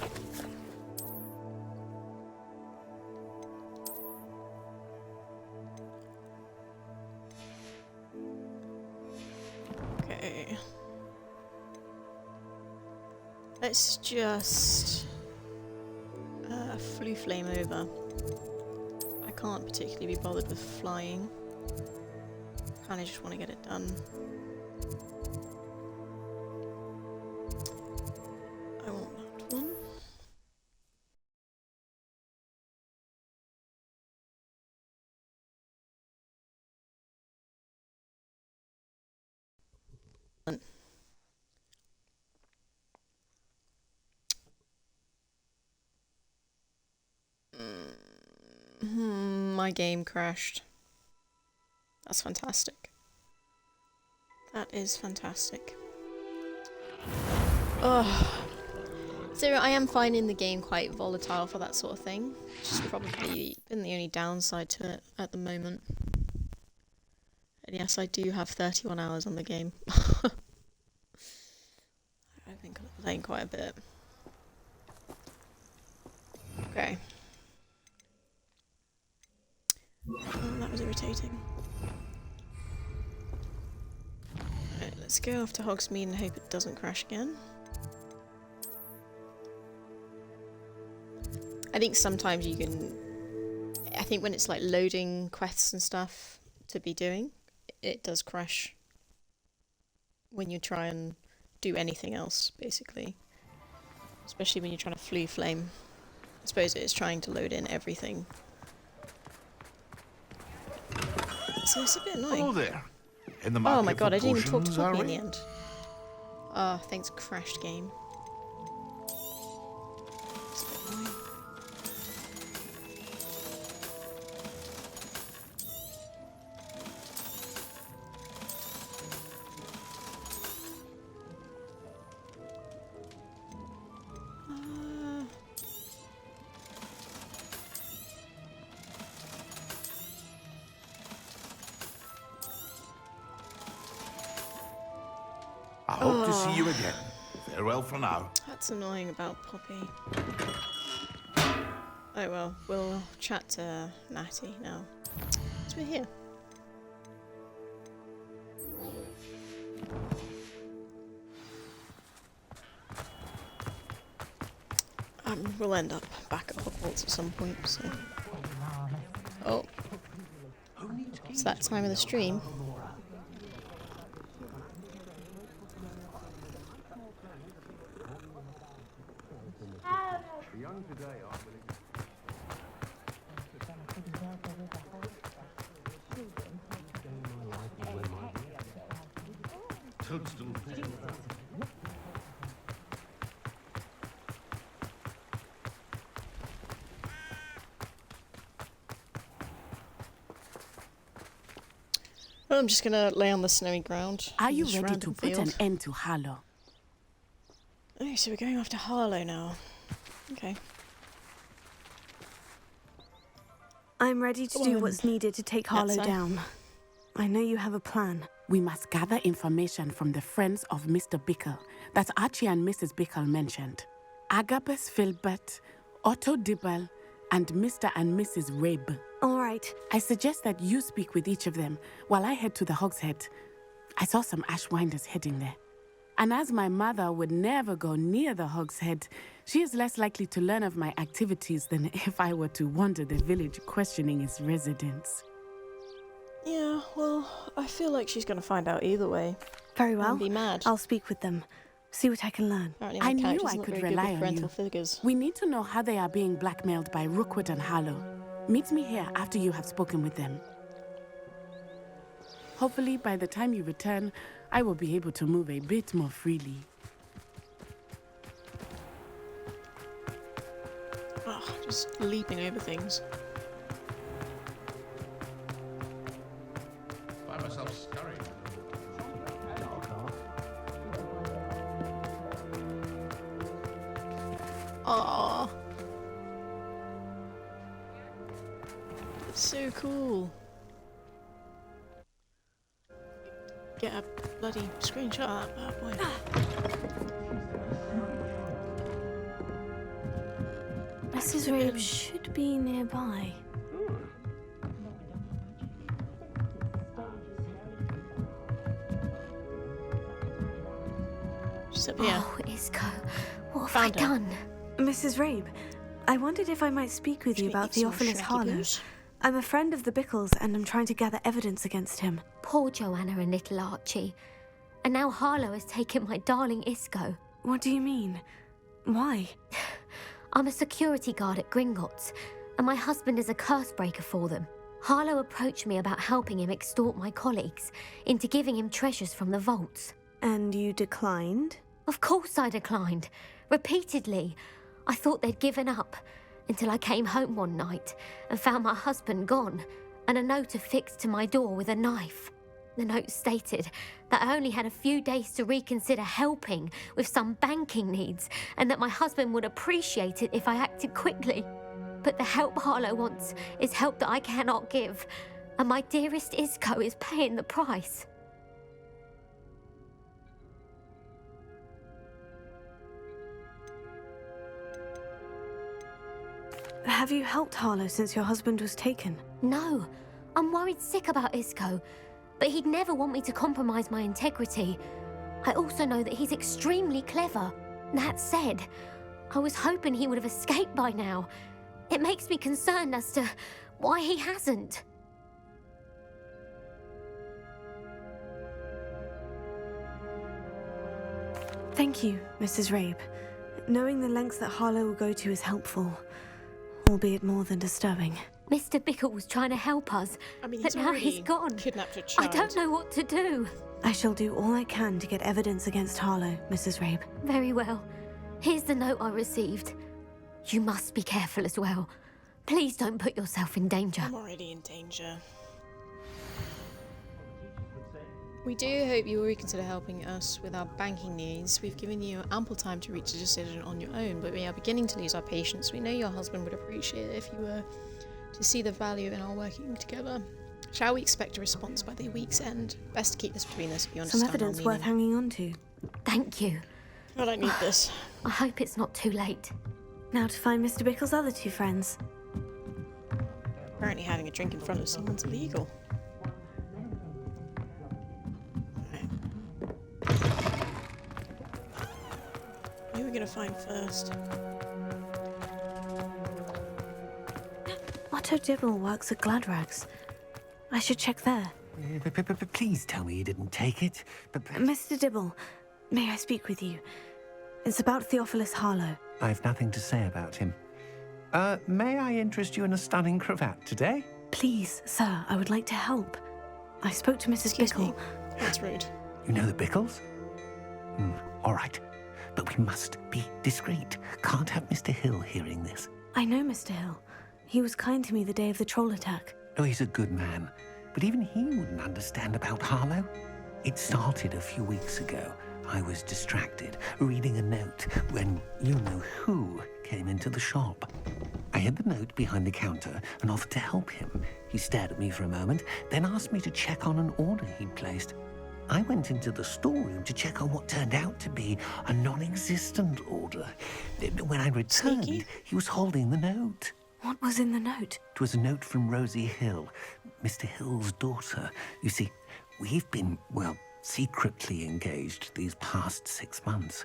Okay. Let's just flew flame over. I can't particularly be bothered with flying. Kinda just want to get it done. I want that one. My game crashed. That's fantastic. That is fantastic. Oh. So I am finding the game quite volatile for that sort of thing, which has probably been the only downside to it at the moment. And yes, I do have 31 hours on the game. I've been playing quite a bit. Okay. Oh, that was irritating. Right, let's go off to Hogsmeade and hope it doesn't crash again. I think sometimes you can... I think when it's like loading quests and stuff to be doing, it does crash when you try and do anything else, basically. Especially when you're trying to flee flame. I suppose it is trying to load in everything. So it's a bit annoying. Hello there. In the Oh market my god, for I didn't even talk to potions, are Poppy in we? the end. Oh, thanks, crashed game. It's a bit annoying. I hope to see you again. Farewell for now. That's annoying about Poppy. Oh well, we'll chat to Natty now. So we're here. We'll end up back at Hogwarts at some point, so... Oh. It's that time of the stream. Well, I'm just gonna lay on the snowy ground. Are in you this ready random to put field. an end to Harlow? Oh, so we're going after Harlow now. Okay. I'm ready to do Well, what's needed to take Harlow that's down. I know you have a plan. We must gather information from the friends of Mr. Bickle that Archie and Mrs. Bickle mentioned. Agabus Filbert, Otto Dibble, and Mr. and Mrs. Rabe. All right. I suggest that you speak with each of them while I head to the Hogshead. I saw some Ashwinders heading there. And as my mother would never go near the Hogshead, she is less likely to learn of my activities than if I were to wander the village questioning its residents. Yeah, well, I feel like she's gonna find out either way. Very well. And be mad. I'll speak with them. See what I can learn. Apparently I my knew character's I not could very good rely with on parental you. figures. We need to know how they are being blackmailed by Rookwood and Harlow. Meet me here after you have spoken with them. Hopefully, by the time you return, I will be able to move a bit more freely. Ugh, just leaping over things. Find myself scurrying. Aww. It's so cool. Get a bloody screenshot of that bad boy. Mrs. Rabe should be nearby. She's up here. Oh, Isco, what have Found I her. done? Mrs. Rabe, I wondered if I might speak with you Should we about eat some Theophilus Shrek Harlow. Blues? I'm a friend of the Bickles and I'm trying to gather evidence against him. Poor Joanna and little Archie. And now Harlow has taken my darling Isco. What do you mean? Why? I'm a security guard at Gringotts, and my husband is a curse breaker for them. Harlow approached me about helping him extort my colleagues into giving him treasures from the vaults. And you declined? Of course I declined. Repeatedly. I thought they'd given up, until I came home one night and found my husband gone, and a note affixed to my door with a knife. The note stated that I only had a few days to reconsider helping with some banking needs, and that my husband would appreciate it if I acted quickly. But the help Harlow wants is help that I cannot give, and my dearest Isco is paying the price. Have you helped Harlow since your husband was taken? No, I'm worried sick about Isco, but he'd never want me to compromise my integrity. I also know that he's extremely clever. That said, I was hoping he would have escaped by now. It makes me concerned as to why he hasn't. Thank you, Mrs. Rabe. Knowing the lengths that Harlow will go to is helpful, albeit more than disturbing. Mr. Bickle was trying to help us, I mean, but he's now he's already gone. kidnapped a I child. don't know what to do. I shall do all I can to get evidence against Harlow, Mrs. Rabe. Very well. Here's the note I received. You must be careful as well. Please don't put yourself in danger. I'm already in danger. We do hope you will reconsider helping us with our banking needs. We've given you ample time to reach a decision on your own, but we are beginning to lose our patience. We know your husband would appreciate it if you were to see the value in our working together. Shall we expect a response by the week's end? Best to keep this between us if you understand Some evidence our worth meaning. hanging on to. Thank you. I don't need this. I hope it's not too late. Now to find Mr. Bickle's other two friends. Apparently having a drink in front of someone's illegal. Who are we gonna find first? Otto Dibble works at Gladrags. I should check there. Please tell me you didn't take it. Mr. Dibble, may I speak with you? It's about Theophilus Harlow. I've nothing to say about him. May I interest you in a stunning cravat today? Please, sir, I would like to help. I spoke to Mrs. Excuse Bickle. me. That's rude. You know the Bickles? All right. But we must be discreet. Can't have Mr. Hill hearing this. I know Mr. Hill. He was kind to me the day of the troll attack. Oh, he's a good man. But even he wouldn't understand about Harlow. It started a few weeks ago. I was distracted, reading a note, when you-know-who came into the shop. I hid the note behind the counter and offered to help him. He stared at me for a moment, then asked me to check on an order he'd placed. I went into the storeroom to check on what turned out to be a non-existent order. When I returned, Sneaky. he was holding the note. What was in the note? It was a note from Rosie Hill, Mr. Hill's daughter. You see, we've been, well, secretly engaged these past 6 months.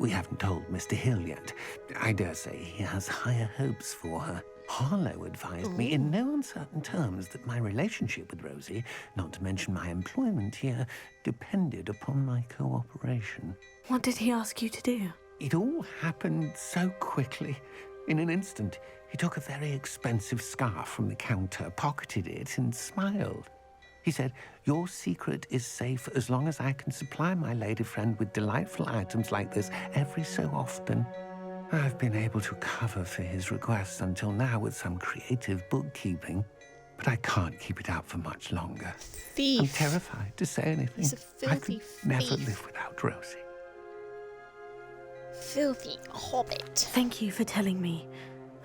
We haven't told Mr. Hill yet. I dare say he has higher hopes for her. Harlow advised me in no uncertain terms that my relationship with Rosie, not to mention my employment here, depended upon my cooperation. What did he ask you to do? It all happened so quickly. In an instant, he took a very expensive scarf from the counter, pocketed it, and smiled. He said, "Your secret is safe as long as I can supply my lady friend with delightful items like this every so often." I've been able to cover for his requests until now with some creative bookkeeping, but I can't keep it out for much longer. Thief. I'm terrified to say anything. He's a I filthy could never thief. live without Rosie. Filthy hobbit. Thank you for telling me.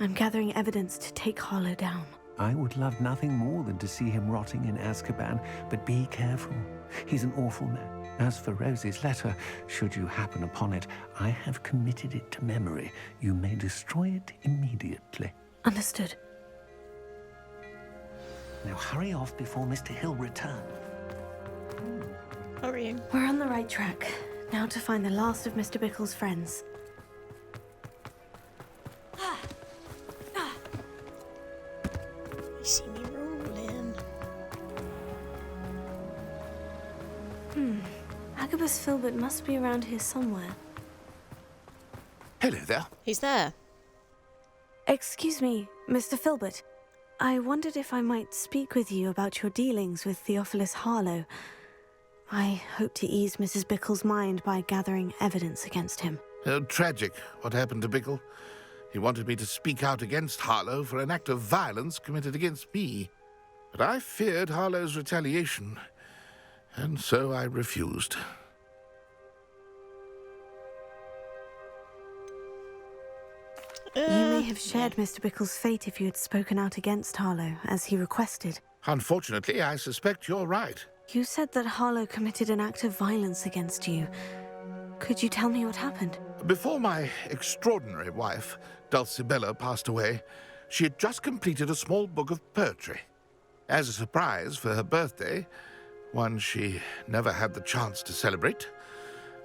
I'm gathering evidence to take Harlow down. I would love nothing more than to see him rotting in Azkaban, but be careful. He's an awful man. As for Rosie's letter, should you happen upon it, I have committed it to memory. You may destroy it immediately. Understood. Now hurry off before Mr. Hill returns. Hurrying. We're on the right track. Now to find the last of Mr. Bickle's friends. You see me rolling. Agabus Filbert must be around here somewhere. Hello there. He's there. Excuse me, Mr. Filbert. I wondered if I might speak with you about your dealings with Theophilus Harlow. I hope to ease Mrs. Bickle's mind by gathering evidence against him. Tragic, what happened to Bickle. He wanted me to speak out against Harlow for an act of violence committed against me. But I feared Harlow's retaliation, and so I refused. You may have shared Mr. Bickle's fate if you had spoken out against Harlow, as he requested. Unfortunately, I suspect you're right. You said that Harlow committed an act of violence against you. Could you tell me what happened? Before my extraordinary wife, Dulcibella, passed away, she had just completed a small book of poetry. As a surprise for her birthday, one she never had the chance to celebrate,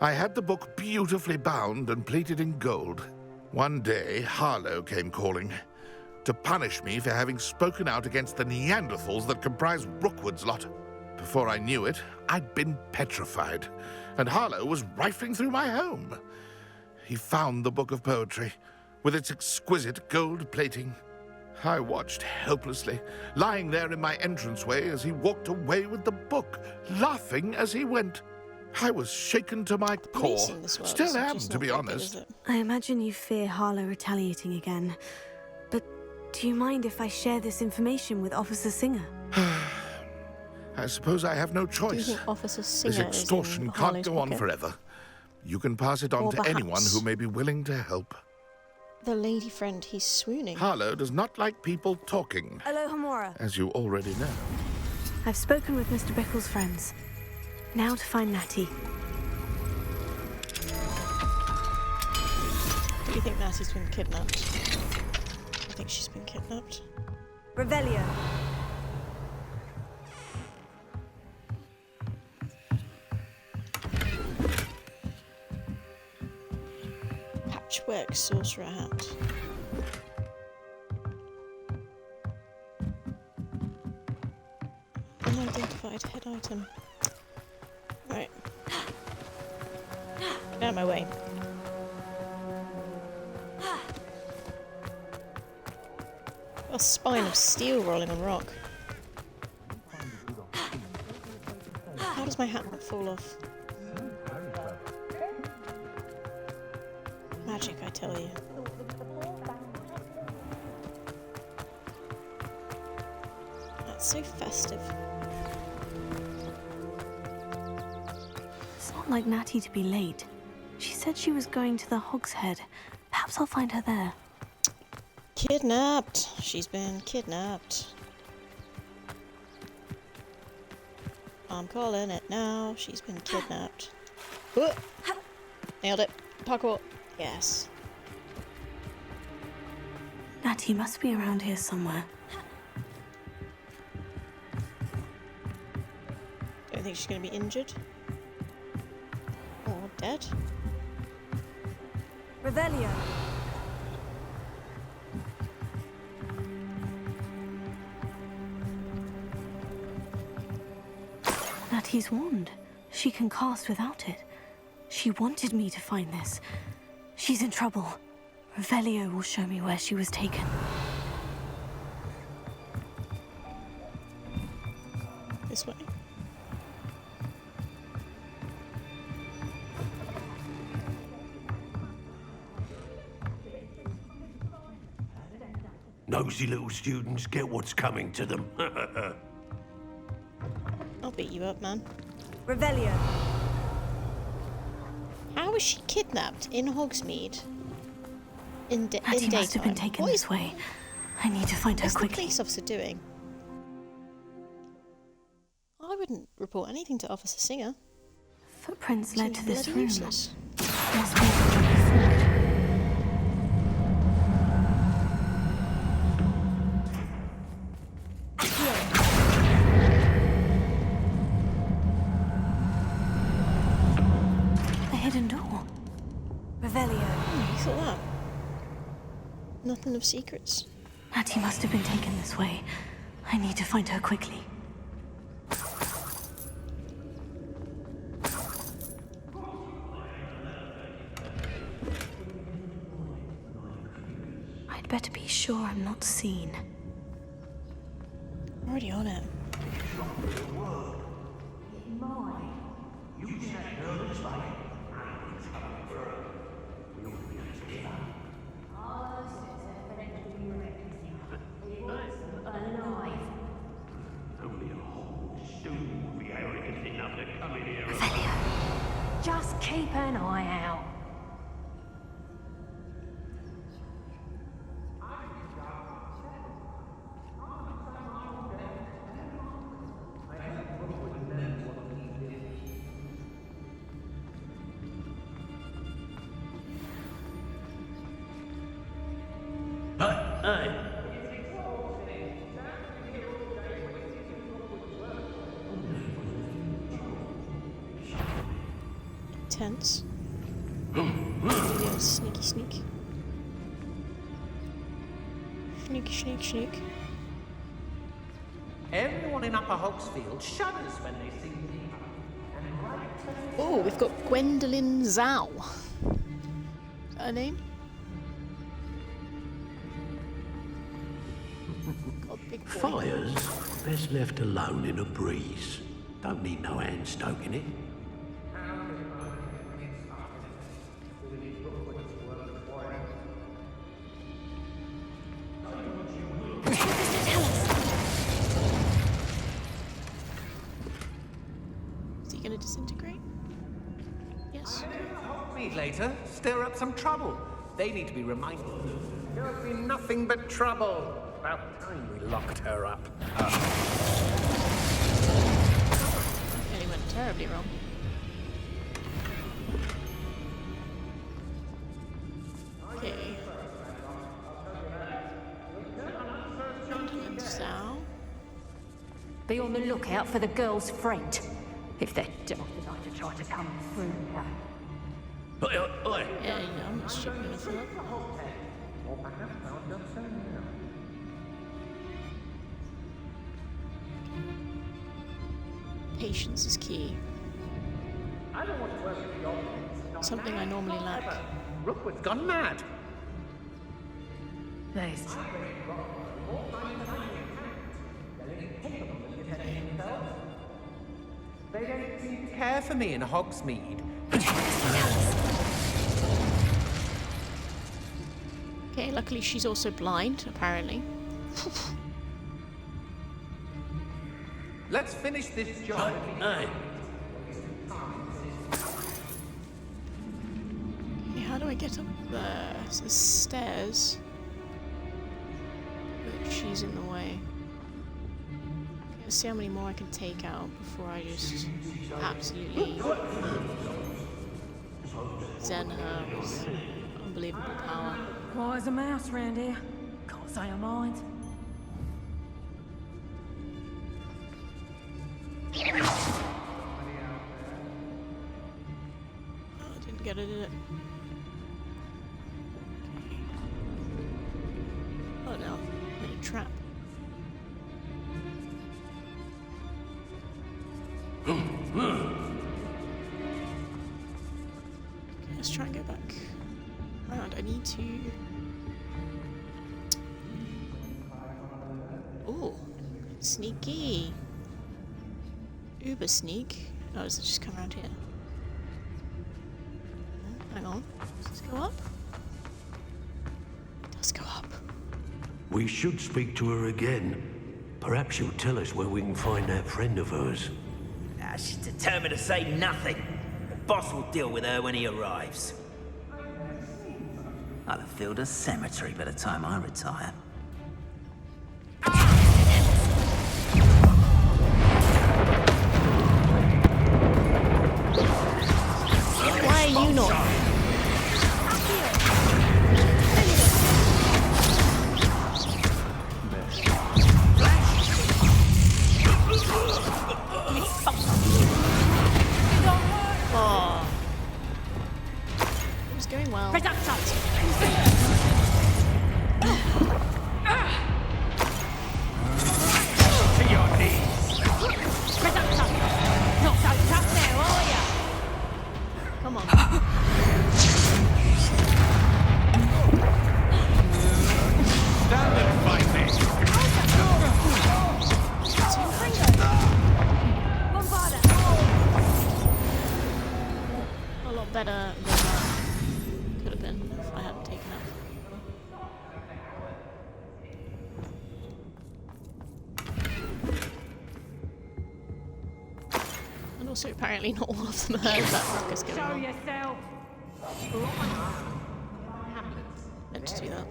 I had the book beautifully bound and plated in gold. One day, Harlow came calling to punish me for having spoken out against the Neanderthals that comprise Rookwood's lot. Before I knew it, I'd been petrified, and Harlow was rifling through my home. He found the book of poetry, with its exquisite gold plating. I watched helplessly, lying there in my entranceway as he walked away with the book, laughing as he went. I was shaken to my core. Still am, to be honest. I imagine you fear Harlow retaliating again. But do you mind if I share this information with Officer Singer? I suppose I have no choice. Do you think Officer Singer This extortion is in can't go on pocket? forever. You can pass it on Or to anyone perhaps who may be willing to help. The lady friend, he's swooning. Harlow does not like people talking, Alohomora. as you already know. I've spoken with Mr. Bickle's friends. Now to find Natty. Do you think Natty's been kidnapped? I think she's been kidnapped. Revelio. Patchwork sorcerer hat. Unidentified head item. Right. Get out of my way. A spine of steel rolling on rock. How does my hat not fall off? Magic, I tell you. That's so festive. It's not like Natty to be late. She said she was going to the Hog's Head. Perhaps I'll find her there. Kidnapped. She's been kidnapped. I'm calling it now. She's been kidnapped. Whoa. Nailed it. Parkour. Yes. Natty must be around here somewhere. Don't think she's going to be injured. Or dead. Revelio. Natty's wand. She can cast without it. She wanted me to find this. She's in trouble. Revelio will show me where she was taken. This way. Nosy little students get what's coming to them. I'll beat you up, man. Revelio. How was she kidnapped in Hogsmeade? In Natty daytime? must have been taken What this way. I need to find her What's the quickly. police officer doing? I wouldn't report anything to Officer Singer. Footprints led to this Bloody room. useless. Must be the way forward. The hidden door. Revelio. You thought that? Nothing of secrets. Natty must have been taken this way. I need to find her quickly. I'd better be sure I'm not seen. I'm already on it. Just keep an eye out. Tense. Yeah, sneaky sneak. Sneak, sneak, sneak. Everyone in Upper Hogsfield shudders when they see me. Oh, we've got Gwendolyn Zhao. Is that her name? Got a big boy. Fire's best left alone in a breeze. Don't need no hand stoking it. Is he going to disintegrate? Yes. Meet later, stir up some trouble. They need to be reminded. There'll be nothing but trouble. About time we locked her up. Nearly went terribly wrong. Okay. Gwendolyn Zhao. Be on the lookout for the girl's friend. If they're daft enough to try to come through here. Yeah, I'm not stupid enough for that. Patience is key. Something I normally lack. Rookwood's gone mad. There's They don't seem to care for me in Hogsmeade. Okay, luckily she's also blind, apparently. Let's finish this job. Hey, Okay, how do I get up there? So the stairs. But she's in the way. Okay, let's see how many more I can take out before I just absolutely zen her with unbelievable power. quiet as a mouse round here. Can't say I mind. Oh, I didn't get it, did it? Okay. Oh no, I'm in a trap. Okay, let's try and go back around. I need to... Ooh, sneaky. Uber sneak. Oh, does it just come around here? Hang on. Does this go up? It does go up. we should speak to her again. Perhaps she'll tell us where we can find that friend of hers. She's determined to say nothing. The boss will deal with her when he arrives. I'll have filled a cemetery by the time I retire. Why are you not? Oh. It was going well. To your knees. Not so tough now, are ya? Come on. Stand and fight me. A lot better than that could have been if I hadn't taken up. And also, apparently, not all of them heard that ruckus going Show on. yourself. Meant to do that.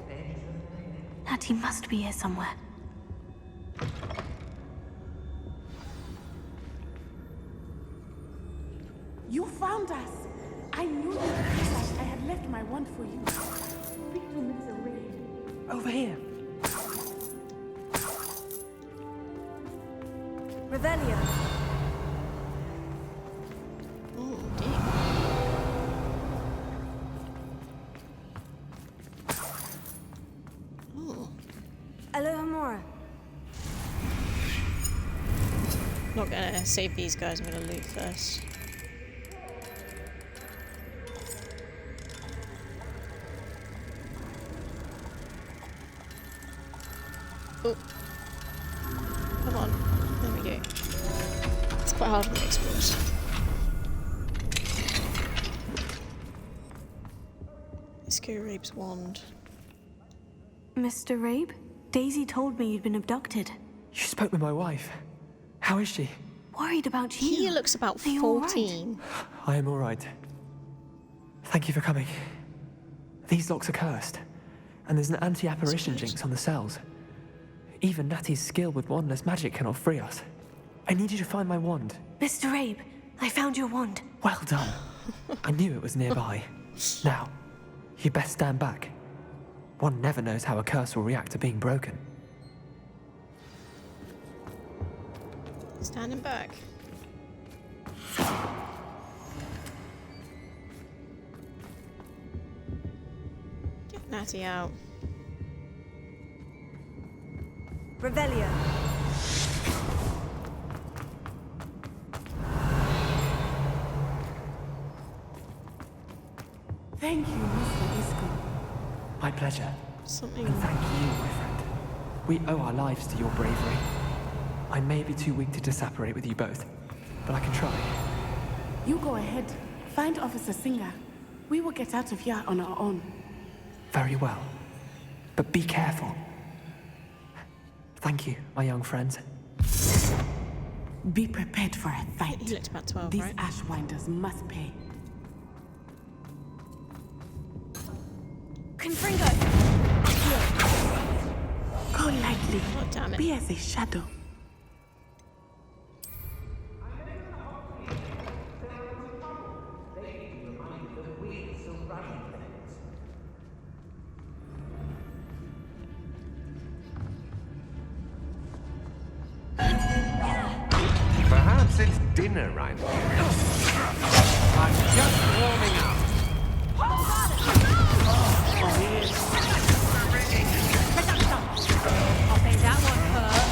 Natty must be here somewhere. You found us! I knew you would come back. I had left my wand for you. Speak to Miss Ray. Over here. Revelio. Oh, dang. Oh. Alohomora. Not gonna save these guys, I'm gonna loot first. Oh. Come on. There we go. It's quite hard to make explorers. Isco Rabe's wand. Mr. Rabe? Daisy told me you'd been abducted. You spoke with my wife. How is she? Worried about you. He looks about 14. I am all right. Thank you for coming. These locks are cursed, and there's an anti-apparition jinx on the cells. Even Natty's skill with wandless magic cannot free us. I need you to find my wand. Mr. Rabe, I found your wand. Well done. I knew it was nearby. Now, you best stand back. One never knows how a curse will react to being broken. Standing back. Get Natty out. Revelio. Thank you, Mr. Isco. My pleasure. Something. And thank you, my friend. We owe our lives to your bravery. I may be too weak to disapparate with you both, but I can try. You go ahead. Find Officer Singer. We will get out of here on our own. Very well. But be careful. Thank you, my young friends. Be prepared for a fight. He looked about 12, These right? Ashwinders must pay. Confringo! Go lightly. Oh, damn it. Be as a shadow. Perhaps it's dinner right now. I'm just warming up. I think that one hurt.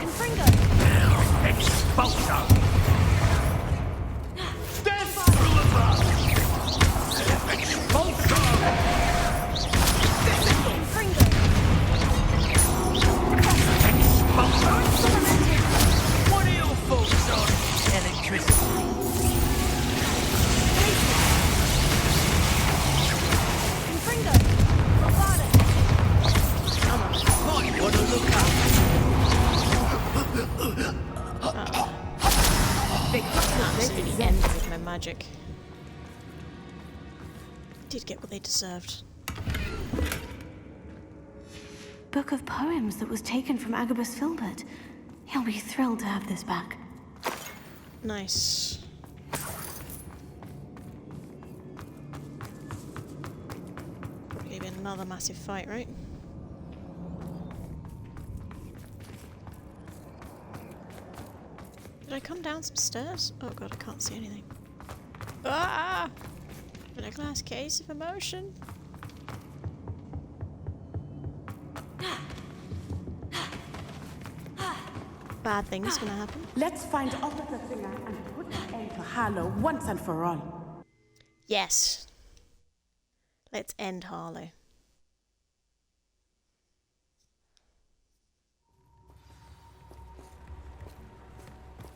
Confringo. Expulso! What are your thoughts on electricity? Might want to look up. Absolutely ended with my magic. Did get what they deserved. Book of poems that was taken from Agabus Filbert. He'll be thrilled to have this back. Nice. Probably be another massive fight, right? Did I come down some stairs? Oh god, I can't see anything. Ah! I'm in a glass case of emotion. Bad things gonna happen. Let's find Officer Singer and put an end to Harlow once and for all. Yes. Let's end Harlow.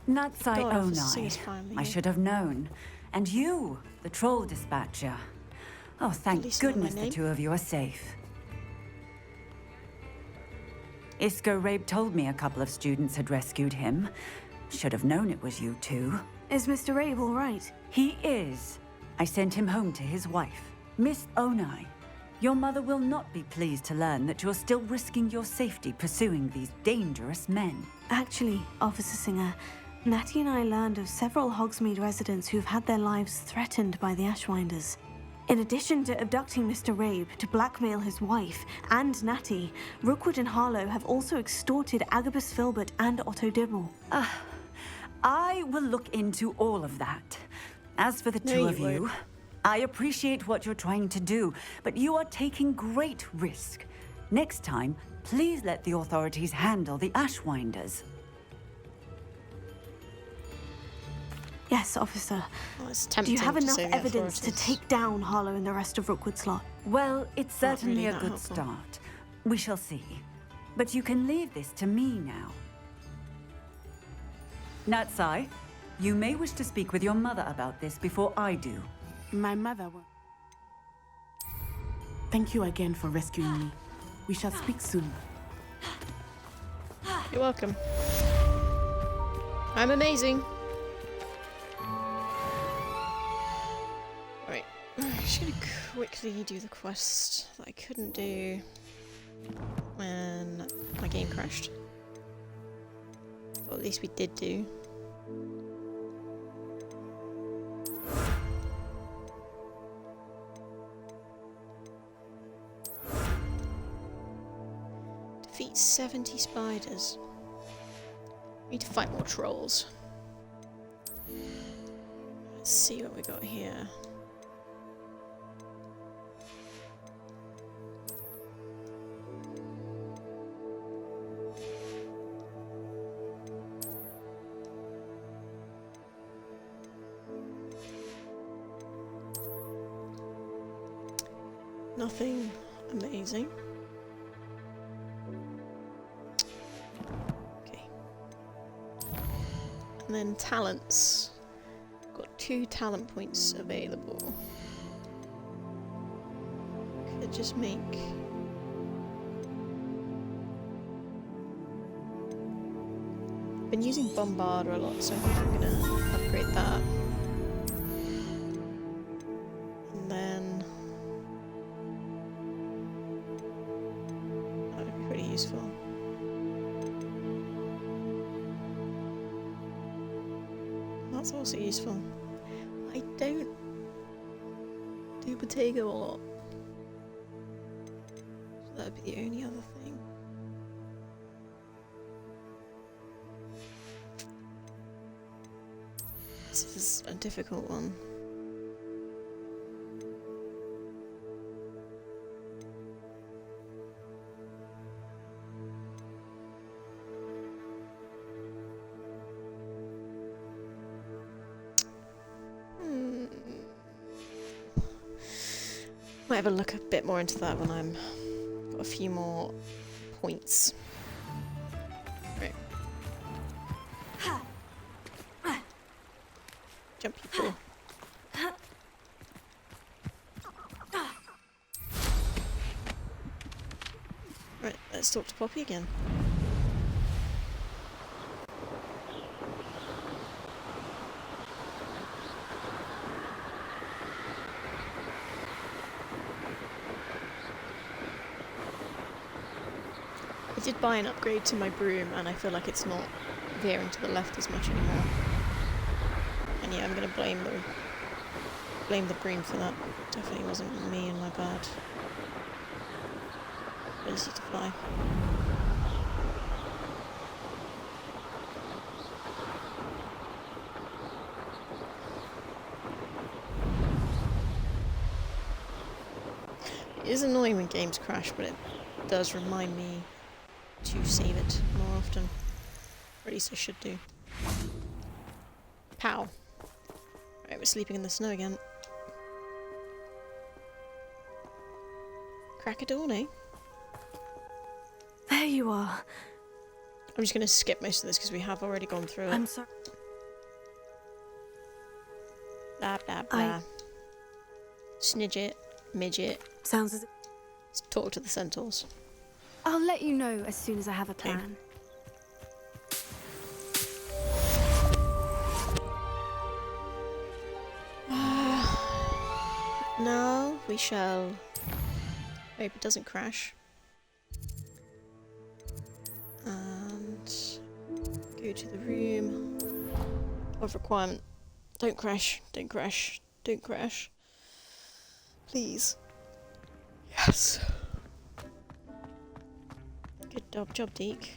Natsai God, Officer Singer's Onai. finally I here. should have known. And you, the troll dispatcher. Oh, thank least know my goodness the name. two of you are safe. Isco Rabe told me a couple of students had rescued him. Should have known it was you two. Is Mr. Rabe all right? He is. I sent him home to his wife, Miss Onai. Your mother will not be pleased to learn that you're still risking your safety pursuing these dangerous men. Actually, Officer Singer, Natty and I learned of several Hogsmeade residents who've had their lives threatened by the Ashwinders. In addition to abducting Mr. Rabe to blackmail his wife and Natty, Rookwood and Harlow have also extorted Agabus Filbert and Otto Dibble. I will look into all of that. As for the No, two you of you, I appreciate what you're trying to do, but you are taking great risk. Next time, please let the authorities handle the Ashwinders. Yes, officer. Well, it's Do tempting you have to enough say the evidence to authorities. take down Harlow and the rest of Rookwood Slot? Well, it's certainly really a that good helpful. start. We shall see. But you can leave this to me now. Natsai, you may wish to speak with your mother about this before I do. My mother will. Thank you again for rescuing me. We shall speak soon. You're welcome. I'm amazing. Right, I'm just gonna quickly do the quest that I couldn't do when my game crashed. Or at least we did do. Defeat 70 spiders. Need to fight more trolls. Let's see what we got here. Nothing amazing. Okay. And then talents. Got 2 talent points available. Could just make... Been using Bombarder a lot, so I think I'm gonna upgrade that. And then... that would be pretty useful. That's also useful. I don't do Bottega a lot. So that would be the only other thing. This is a difficult one. Might have a look a bit more into that when I'm got a few more points. Right. Jump you fool. Right, let's talk to Poppy again. I did buy an upgrade to my broom and I feel like it's not veering to the left as much anymore. And yeah, I'm gonna blame the broom for that. Definitely wasn't me and my bad ability to fly. It is annoying when games crash, but it does remind me to save it more often. Or at least I should do. Pow. Right, we're sleeping in the snow again. Crack of dawn, eh? There you are. I'm just going to skip most of this because we have already gone through it. I'm sorry. Blah, blah, blah. Snidget, midget. Sounds as if... Let's talk to the centaurs. I'll let you know as soon as I have a plan. Now we shall hope it doesn't crash. And go to the room of requirement. Don't crash, don't crash, don't crash. Please. Yes. Good job, Deke.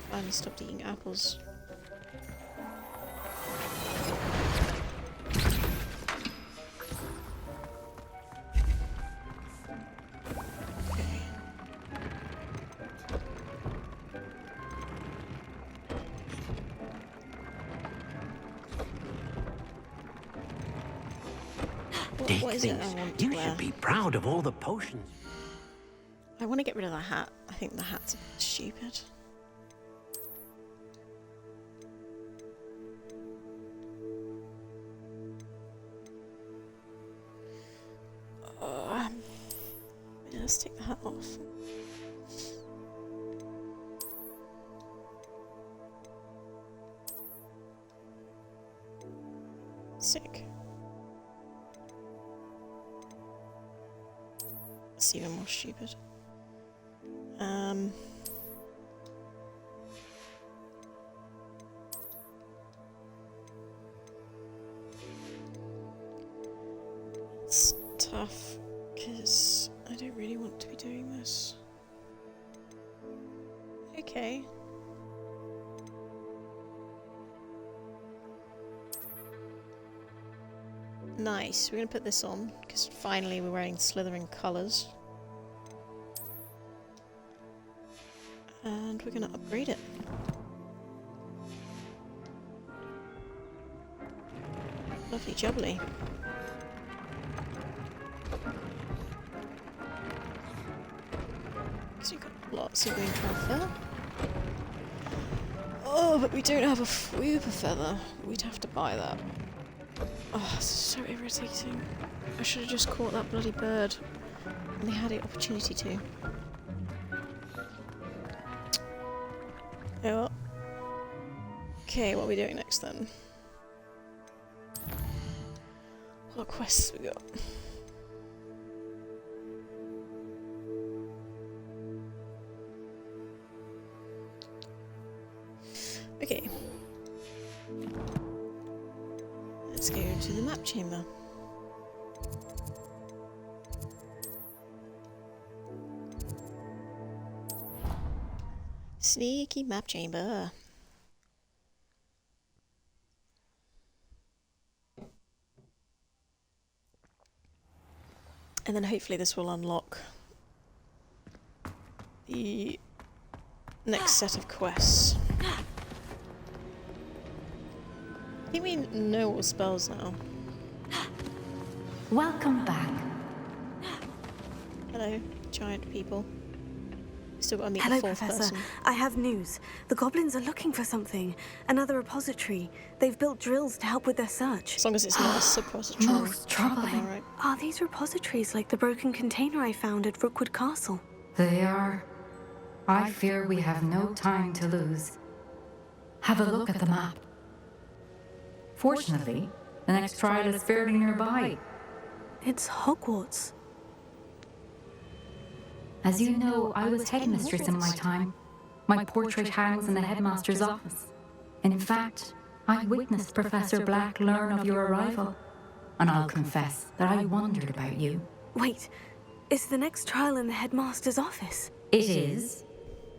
Finally stopped eating apples. Dick What is it thinks I want to you wear? should be proud of all the potions. I want to get rid of the hat. I think the hat's a bit stupid. Yeah, let's take the hat off. Sick. It's even more stupid. It's tough because I don't really want to be doing this. Okay. Nice. We're gonna put this on because finally we're wearing Slytherin colours. And we're gonna upgrade it. Lovely jubbly. So you've got lots of green fur. Oh, but we don't have a Whooper feather. We'd have to buy that. Oh, this is so irritating. I should have just caught that bloody bird when they had the opportunity to. Oh well. Okay, what are we doing next then? What quests we got? Okay. Let's go to the map chamber. Sneaky map chamber. And then hopefully this will unlock the next set of quests. I think we know all spells now. Welcome back. Hello, giant people. Still got to meet Hello, the fourth Professor. person. I have news. The goblins are looking for something. Another repository. They've built drills to help with their search. As long as it's not a suppository. Most troubling. Am I right? Are these repositories like the broken container I found at Rookwood Castle? They are. I fear we have no time to lose. Have a look at the map. Fortunately, the next trial is fairly nearby. It's Hogwarts. As you know, I was headmistress in my time. My portrait hangs in the headmaster's office. And in fact, I witnessed Professor Black learn of your arrival. And I'll confess that I wondered about you. Wait, is the next trial in the headmaster's office? It is.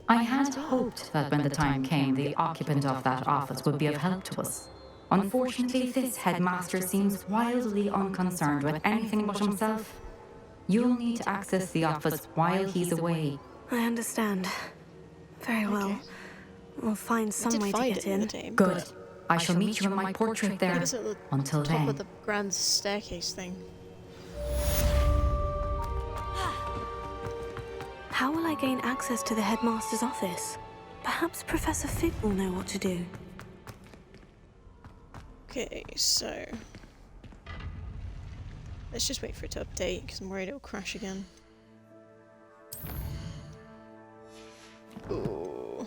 I had hoped that when the time came, the occupant of that office would be of help to us. Unfortunately, this headmaster seems wildly unconcerned with anything but himself. You'll need to access the office while he's away. I understand. Very well. We'll find some way to get in. Good. I shall meet you in my portrait there. It's at the Until top then. of the grand staircase thing. How will I gain access to the headmaster's office? Perhaps Professor Fig will know what to do. Okay, so let's just wait for it to update because I'm worried it'll crash again. Ooh.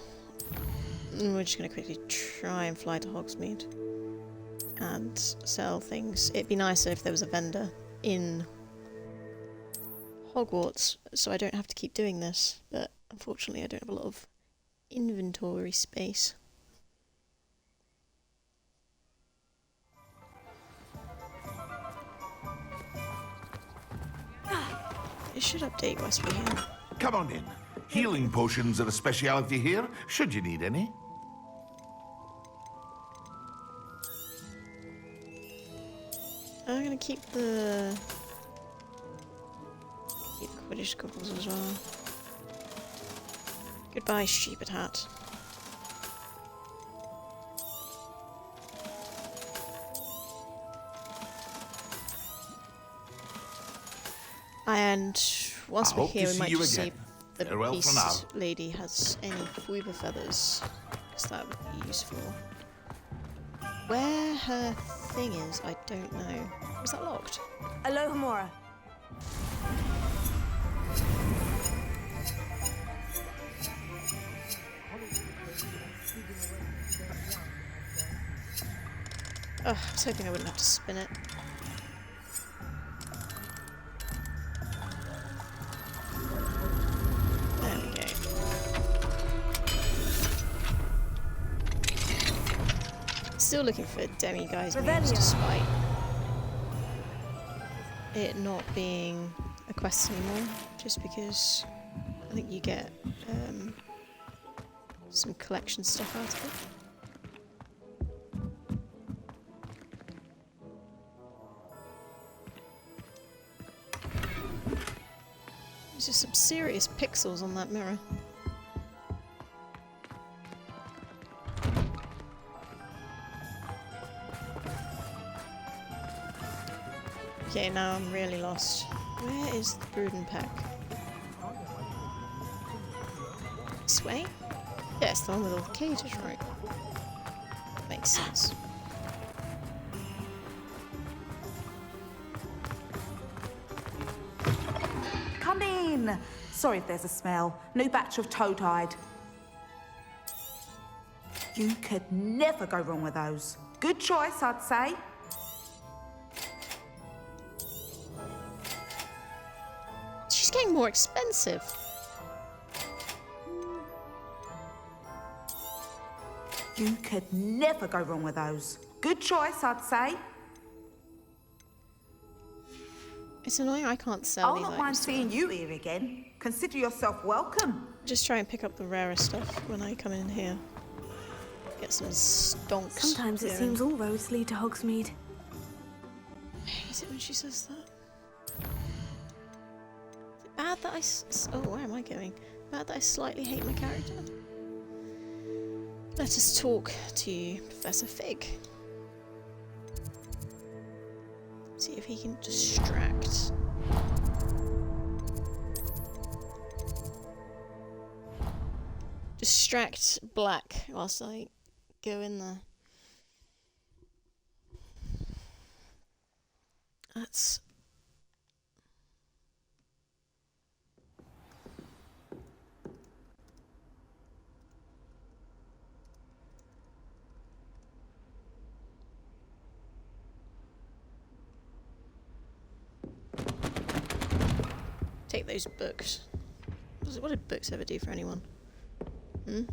We're just gonna quickly try and fly to Hogsmeade and sell things. It'd be nicer if there was a vendor in Hogwarts, so I don't have to keep doing this, but unfortunately I don't have a lot of inventory space. It should update whilst we're here. Come on in. Healing potions are a speciality here, should you need any. I'm gonna keep the Quidditch goggles as well. Goodbye, stupid hat. And once I we're hope to here, we see might you just see again. if the Farewell for beast lady has any Fuiba feathers, because that would be useful. Where her thing is, I don't know. Was that locked? Aloha Mora. Oh, I was hoping I wouldn't have to spin it. There we go. Still looking for Demi-Guy's names, despite it not being a quest anymore, just because I think you get some collection stuff out of it. There's just some serious pixels on that mirror. Okay, now I'm really lost. Where is the Bruden pack? This way? Yeah, it's the one with all the cages, right? Makes sense. Come in! Sorry if there's a smell. New batch of toe-tied. You could never go wrong with those. Good choice, I'd say. She's getting more expensive. You could never go wrong with those. Good choice, I'd say. It's annoying I can't sell I'll these not mind items. seeing you here again. Consider yourself welcome. Just try and pick up the rarer stuff when I come in here. Get some stonks. Sometimes it seems all roads lead to Hogsmeade. I hate it when she says that. Is it bad that oh, where am I going? Bad that I slightly hate my character? Let us talk to Professor Fig. See if he can distract. Distract Black whilst I go in there. That's... Take those books. What did books ever do for anyone? Hmm?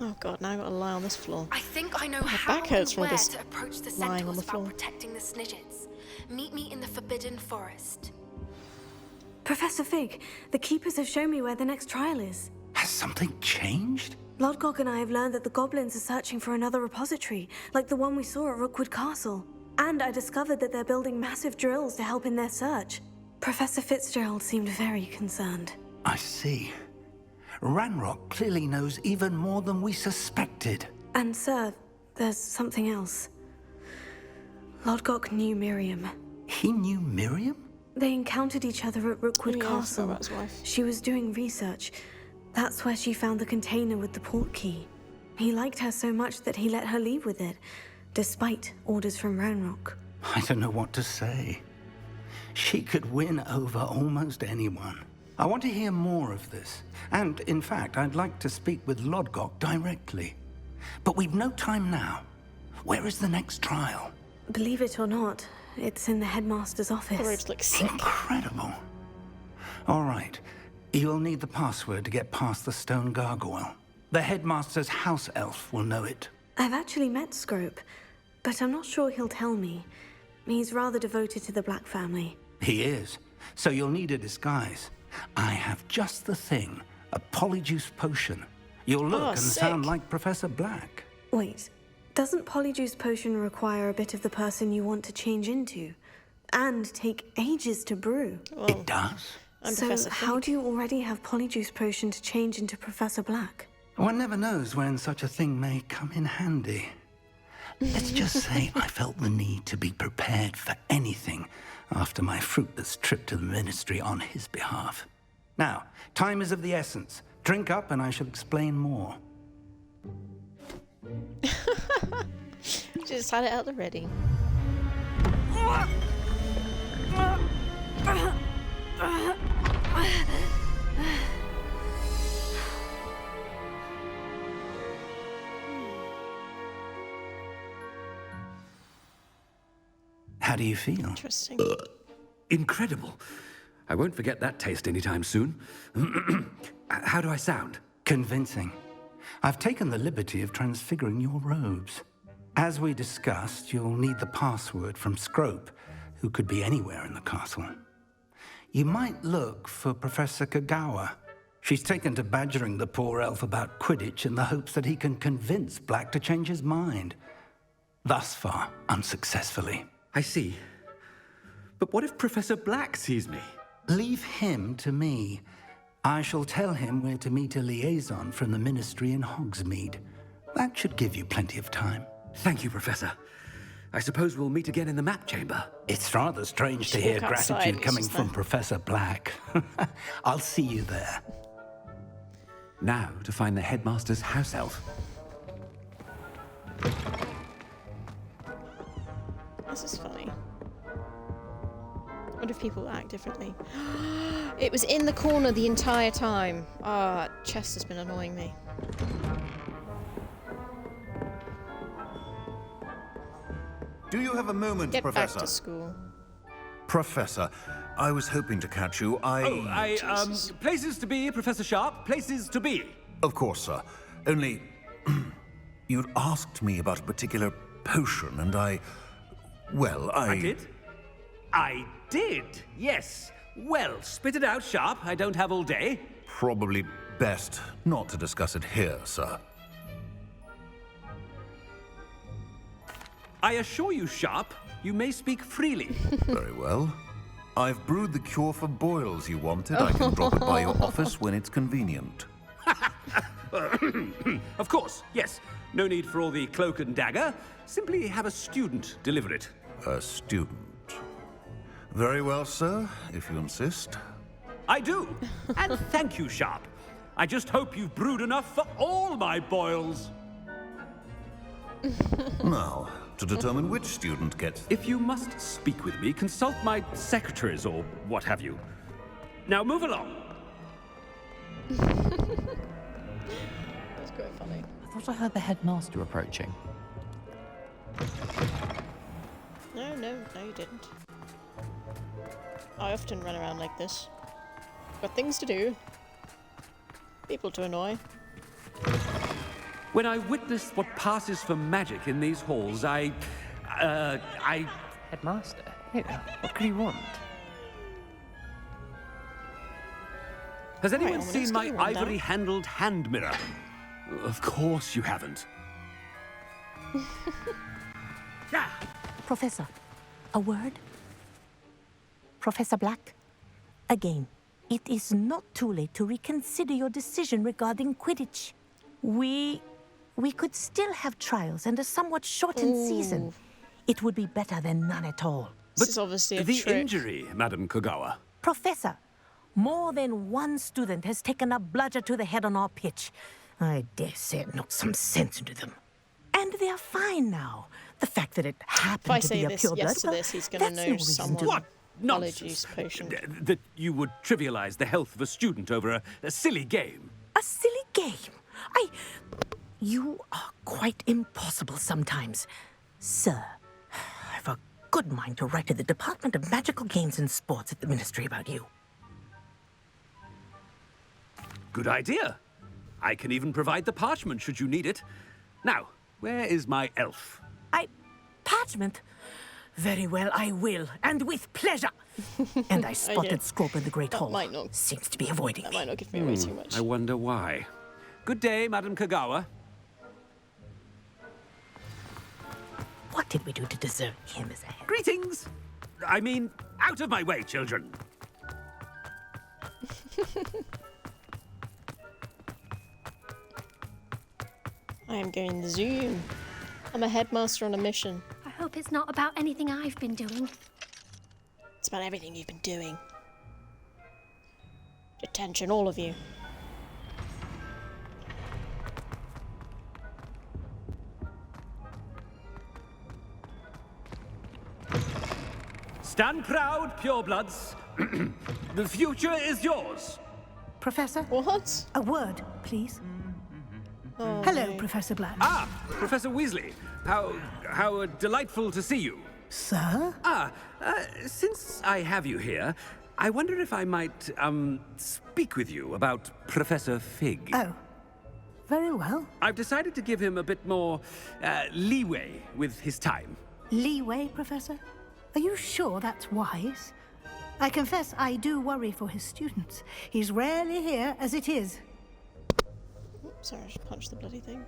Oh god, now I've got to lie on this floor. I think I know My how back hurts and from where this to approach the lying on the centaurs floor. about protecting the Snidgets. Meet me in the Forbidden Forest. Professor Fig, the Keepers have shown me where the next trial is. Has something changed? Lodgok and I have learned that the goblins are searching for another repository, like the one we saw at Rookwood Castle. And I discovered that they're building massive drills to help in their search. Professor Fitzgerald seemed very concerned. I see. Ranrock clearly knows even more than we suspected. And sir, there's something else. Lodgok knew Miriam. He knew Miriam? They encountered each other at Rookwood Yeah, I forgot Castle. about his wife. She was doing research. That's where she found the container with the port key. He liked her so much that he let her leave with it, despite orders from Ranrock. I don't know what to say. She could win over almost anyone. I want to hear more of this. And, in fact, I'd like to speak with Lodgok directly. But we've no time now. Where is the next trial? Believe it or not, it's in the headmaster's office. The robes look sick. Incredible. All right. You'll need the password to get past the stone gargoyle. The headmaster's house elf will know it. I've actually met Scrope, but I'm not sure he'll tell me. He's rather devoted to the Black family. He is. So you'll need a disguise. I have just the thing. A Polyjuice potion. You'll look and sound like Professor Black. Wait, doesn't Polyjuice potion require a bit of the person you want to change into? And take ages to brew? It does. So how do you already have Polyjuice potion to change into Professor Black? One never knows when such a thing may come in handy. Let's just say I felt the need to be prepared for anything after my fruitless trip to the ministry on his behalf. Now, time is of the essence. Drink up and I shall explain more. Just had it out the ready. How do you feel? Interesting. Incredible. I won't forget that taste anytime soon. How do I sound? Convincing. I've taken the liberty of transfiguring your robes. As we discussed, you'll need the password from Scrope, who could be anywhere in the castle. You might look for Professor Kagawa. She's taken to badgering the poor elf about Quidditch in the hopes that he can convince Black to change his mind. Thus far, unsuccessfully. I see. But what if Professor Black sees me? Leave him to me. I shall tell him where to meet a liaison from the ministry in Hogsmeade. That should give you plenty of time. Thank you, Professor. I suppose we'll meet again in the map chamber. It's rather strange to hear gratitude coming from Professor Black. I'll see you there. Now to find the headmaster's house elf. This is funny. What if people act differently? It was in the corner the entire time. Ah, chest has been annoying me. Do you have a moment, Get Professor? back to school. Professor, I was hoping to catch you. Places to be, Professor Sharp. Places to be. Of course, sir. Only, you'd asked me about a particular potion, and I did? I did, yes. Well, spit it out, Sharp. I don't have all day. Probably best not to discuss it here, sir. I assure you, Sharp, you may speak freely. Very well. I've brewed the cure for boils you wanted. I can drop it by your office when it's convenient. Of course, yes. No need for all the cloak and dagger. Simply have a student deliver it. A student. Very well, sir, if you insist. I do. And thank you, Sharp. I just hope you've brewed enough for all my boils. Now, to determine which student gets... If you must speak with me, consult my secretaries or what have you. Now move along. That's quite funny. I thought I heard the headmaster approaching. No, you didn't. I often run around like this. Got things to do. People to annoy. When I witness what passes for magic in these halls, Headmaster? What could he want? Has anyone seen my ivory-handled hand mirror? Of course you haven't. Professor, a word? Professor Black, again, it is not too late to reconsider your decision regarding Quidditch. We could still have trials and a somewhat shortened season. It would be better than none at all. This is obviously a the trick. injury, Madam Kagawa. Professor, more than one student has taken a bludger to the head on our pitch. I dare say it knocked some sense into them. And they are fine now. The fact that it happened to be a pure blood, to this, he's going to know someone. What? Polyjuice potion. That you would trivialize the health of a student over a silly game. A silly game? You are quite impossible sometimes. Sir, I've a good mind to write to the Department of Magical Games and Sports at the Ministry about you. Good idea. I can even provide the parchment should you need it. Now, where is my elf? Parchment? Very well, I will, and with pleasure. And I spotted Scrope in the Great Hall. Seems to be avoiding me. That might not give me away too much. I wonder why. Good day, Madam Kagawa. What did we do to deserve him as a head? Greetings! I mean, out of my way, children. I am going to zoom. I'm a headmaster on a mission. I hope it's not about anything I've been doing. It's about everything you've been doing. Attention, all of you. Stand proud, purebloods. The future is yours. Professor? What? A word, please. Oh, Hello, no. Professor Black. Ah, Professor Weasley. How delightful to see you. Sir? Since I have you here, I wonder if I might, speak with you about Professor Fig. Oh, very well. I've decided to give him a bit more, leeway with his time. Leeway, Professor? Are you sure that's wise? I confess I do worry for his students. He's rarely here as it is. Oops, sorry, I just punched the bloody thing.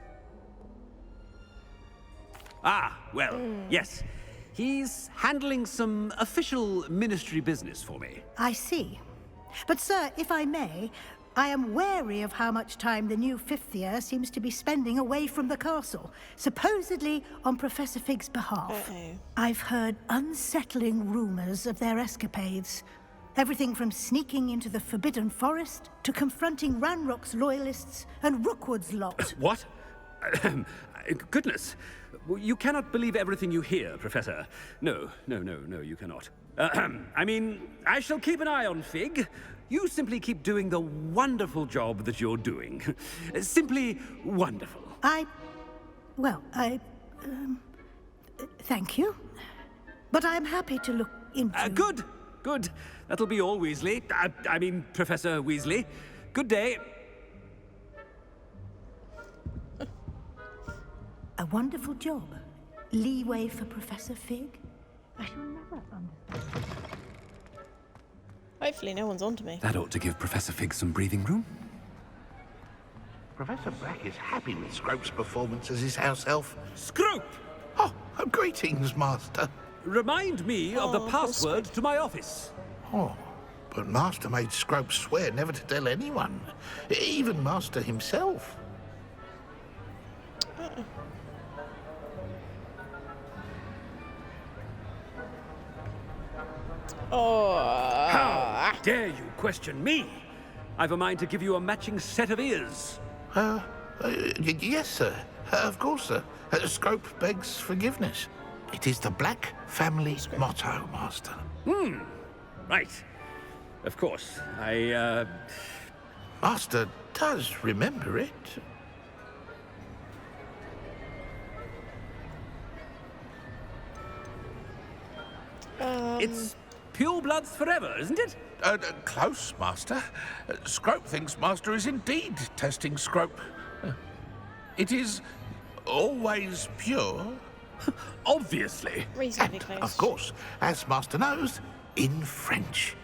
Ah, well, yes. He's handling some official ministry business for me. I see. But, sir, if I may, I am wary of how much time the new fifth year seems to be spending away from the castle, supposedly on Professor Fig's behalf. I've heard unsettling rumors of their escapades. Everything from sneaking into the Forbidden Forest to confronting Ranrock's loyalists and Rookwood's lot. What? Goodness. You cannot believe everything you hear, Professor. No, you cannot. I mean, I shall keep an eye on Fig. You simply keep doing the wonderful job that you're doing. Simply wonderful. Thank you. But I'm happy to look into... Good. That'll be all, Weasley. I mean, Professor Weasley. Good day. A wonderful job. Leeway for Professor Fig? I shall never understand. Hopefully no one's onto me. That ought to give Professor Fig some breathing room. Professor Black is happy with Scrope's performance as his house elf. Scrope! Oh, greetings, Master. Remind me of the password to my office. Oh, but Master made Scrope swear never to tell anyone, even Master himself. How dare you question me? I've a mind to give you a matching set of ears. Yes, sir. Of course, sir. Scrope begs forgiveness. It is the Black family motto, Master. Right. Of course. Master does remember it. It's pure bloods forever, isn't it? Close, Master. Scrope thinks Master is indeed testing Scrope. It is always pure. Obviously. Reasonably close. Of course, as Master knows, in French.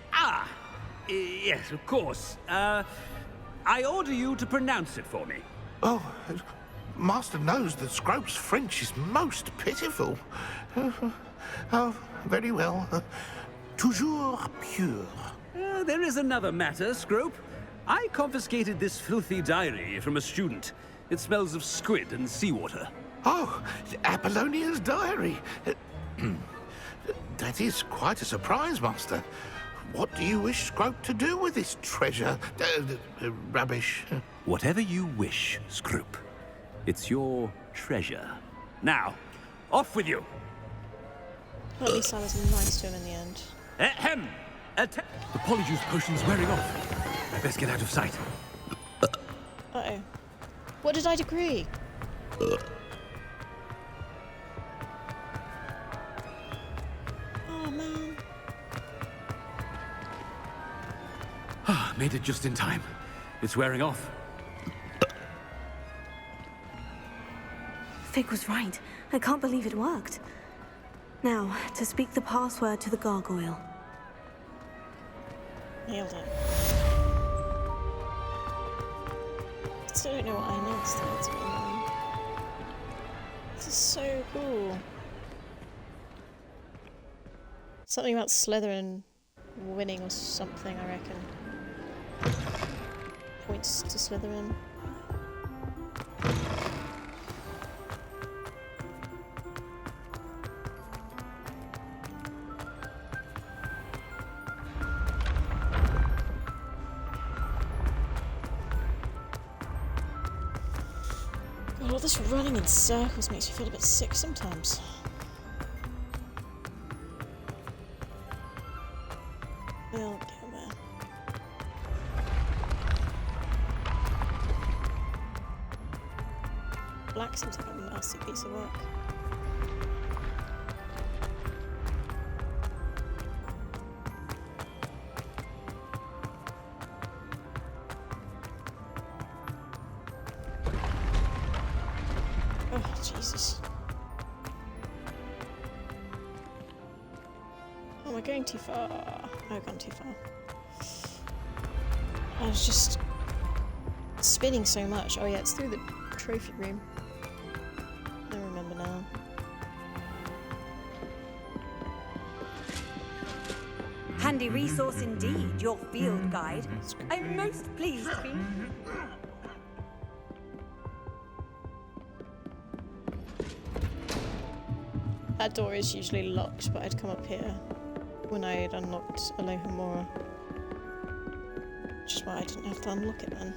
Yes, of course. I order you to pronounce it for me. Oh, Master knows that Scrope's French is most pitiful. Oh, very well. Toujours pure. There is another matter, Scrope. I confiscated this filthy diary from a student. It smells of squid and seawater. Oh, Apollonia's diary. That is quite a surprise, Master. What do you wish Scrope to do with this treasure? Rubbish. Whatever you wish, Scrope. It's your treasure. Now, off with you. Well, at least I was nice to him in the end. Ahem! The Polyjuice potion's wearing off. I best get out of sight. Uh-oh. What did I decree? Oh, man. Made it just in time. It's wearing off. Fig was right. I can't believe it worked. Now, to speak the password to the gargoyle. Nailed it. I still don't know what I announced though, it's a bit annoying. This is so cool. Something about Slytherin winning or something, I reckon. Points to Slytherin. this running in circles makes me feel a bit sick sometimes. We'll get there. Black seems like a nasty piece of work. Oh, Jesus. Oh, am I going too far? I've gone too far. I was just spinning so much. Oh yeah, it's through the trophy room. I remember now. Handy resource indeed, your field guide. I'm most pleased to be. That door is usually locked, but I'd come up here when I had unlocked Alohomora. Which is why I didn't have to unlock it then.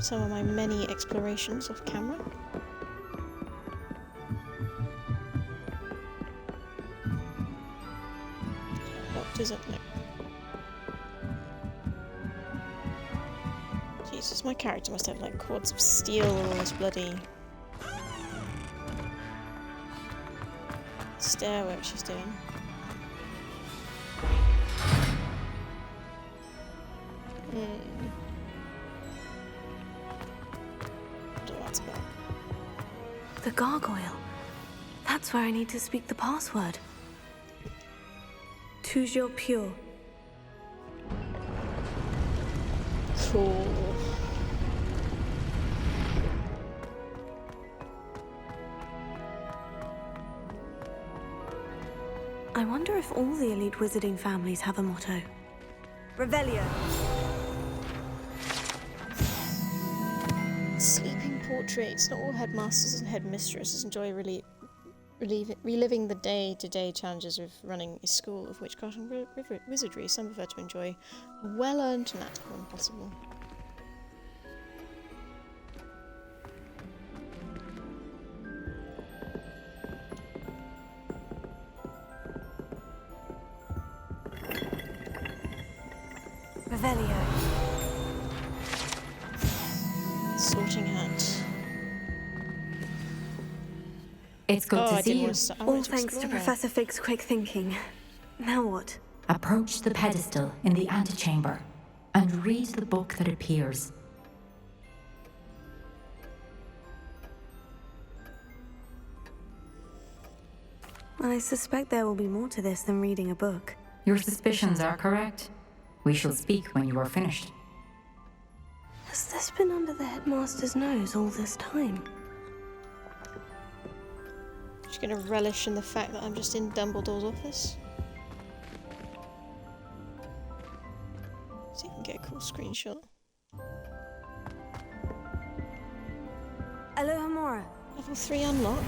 Some of my many explorations off camera. What does it look? Jesus, my character must have like cords of steel all this bloody stairwork she's doing. The gargoyle. That's where I need to speak the password. Toujours pure. Cool. I wonder if all the elite wizarding families have a motto. Revelio. Sleeping portraits. Not all headmasters and headmistresses enjoy reliving the day-to-day challenges of running a school of witchcraft and wizardry. Some prefer to enjoy a well-earned nap when possible. Revelio. Sorting hat. It's good to see you. All thanks to Professor Fig's quick thinking. Now what? Approach the pedestal in the antechamber and read the book that appears. I suspect there will be more to this than reading a book. Your suspicions are correct. We shall speak when you are finished. Has this been under the headmaster's nose all this time? She's gonna relish in the fact that I'm just in Dumbledore's office. So you can get a cool screenshot. Alohomora. Level 3 unlock.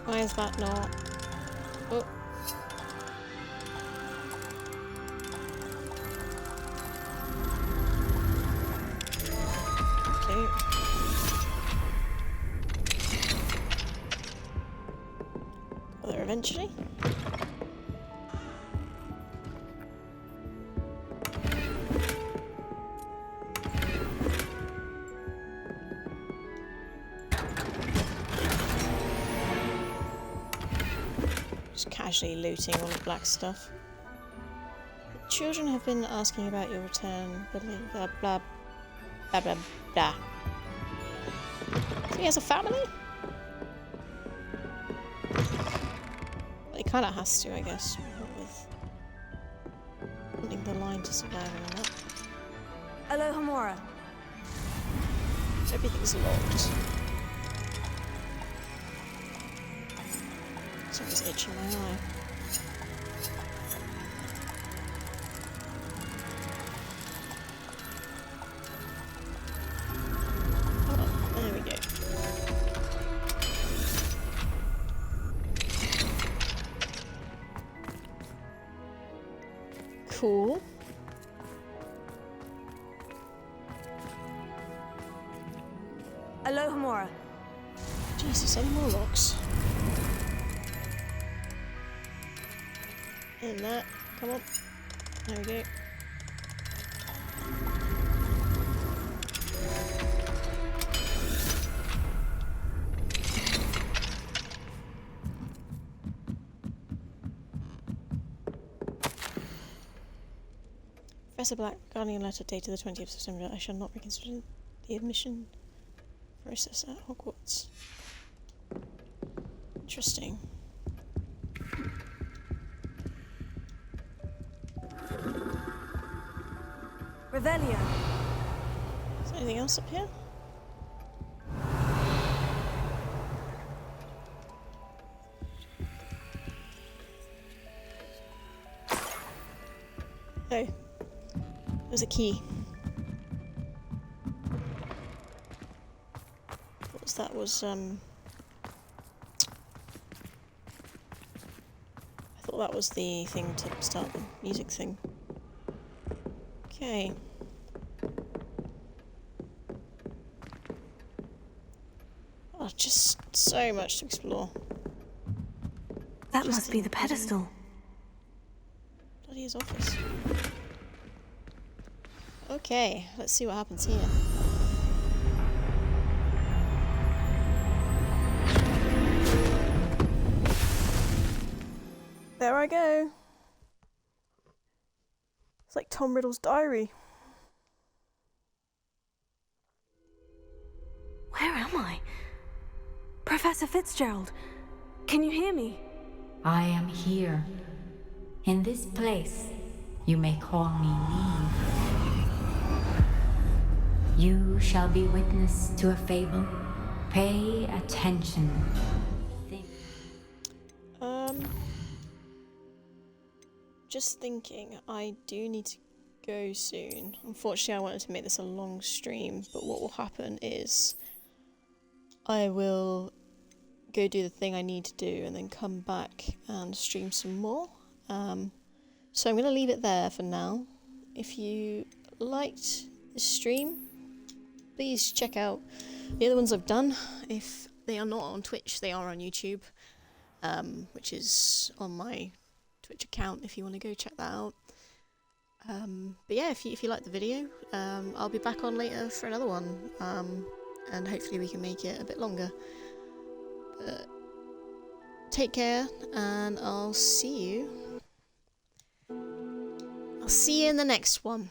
Why is that not? Oh. Okay. Got there eventually. Casually looting all the black stuff. The children have been asking about your return. Blah blah blah blah blah blah. So he has a family? Well, he kind of has to, I guess, with wanting the line to survive and all that. Alohomora. Everything's locked. Something's itching my eye. Oh, there we go. cool. Alohomora. Jesus, any more locks? In that. Come on. There we go. Professor Black, regarding a letter dated the 20th of September, I shall not reconsider the admission process at Hogwarts. Interesting. Revelio. Is there anything else up here? Oh. There's a key. What was that? I thought that was the thing to start the music thing. Okay. Oh, just so much to explore. That must be the pedestal. Bloody his office. Okay, let's see what happens here. There I go. It's like Tom Riddle's diary. Where am I? Professor Fitzgerald, can you hear me? I am here. In this place, you may call me Neve. You shall be witness to a fable. Pay attention. Just thinking, I do need to go soon. Unfortunately, I wanted to make this a long stream, but what will happen is I will go do the thing I need to do and then come back and stream some more. So I'm going to leave it there for now. If you liked the stream, please check out the other ones I've done. If they are not on Twitch, they are on YouTube, which is on my Twitch account if you want to go check that out. But yeah, if you like the video, I'll be back on later for another one, and hopefully we can make it a bit longer. But take care, and I'll see you in the next one.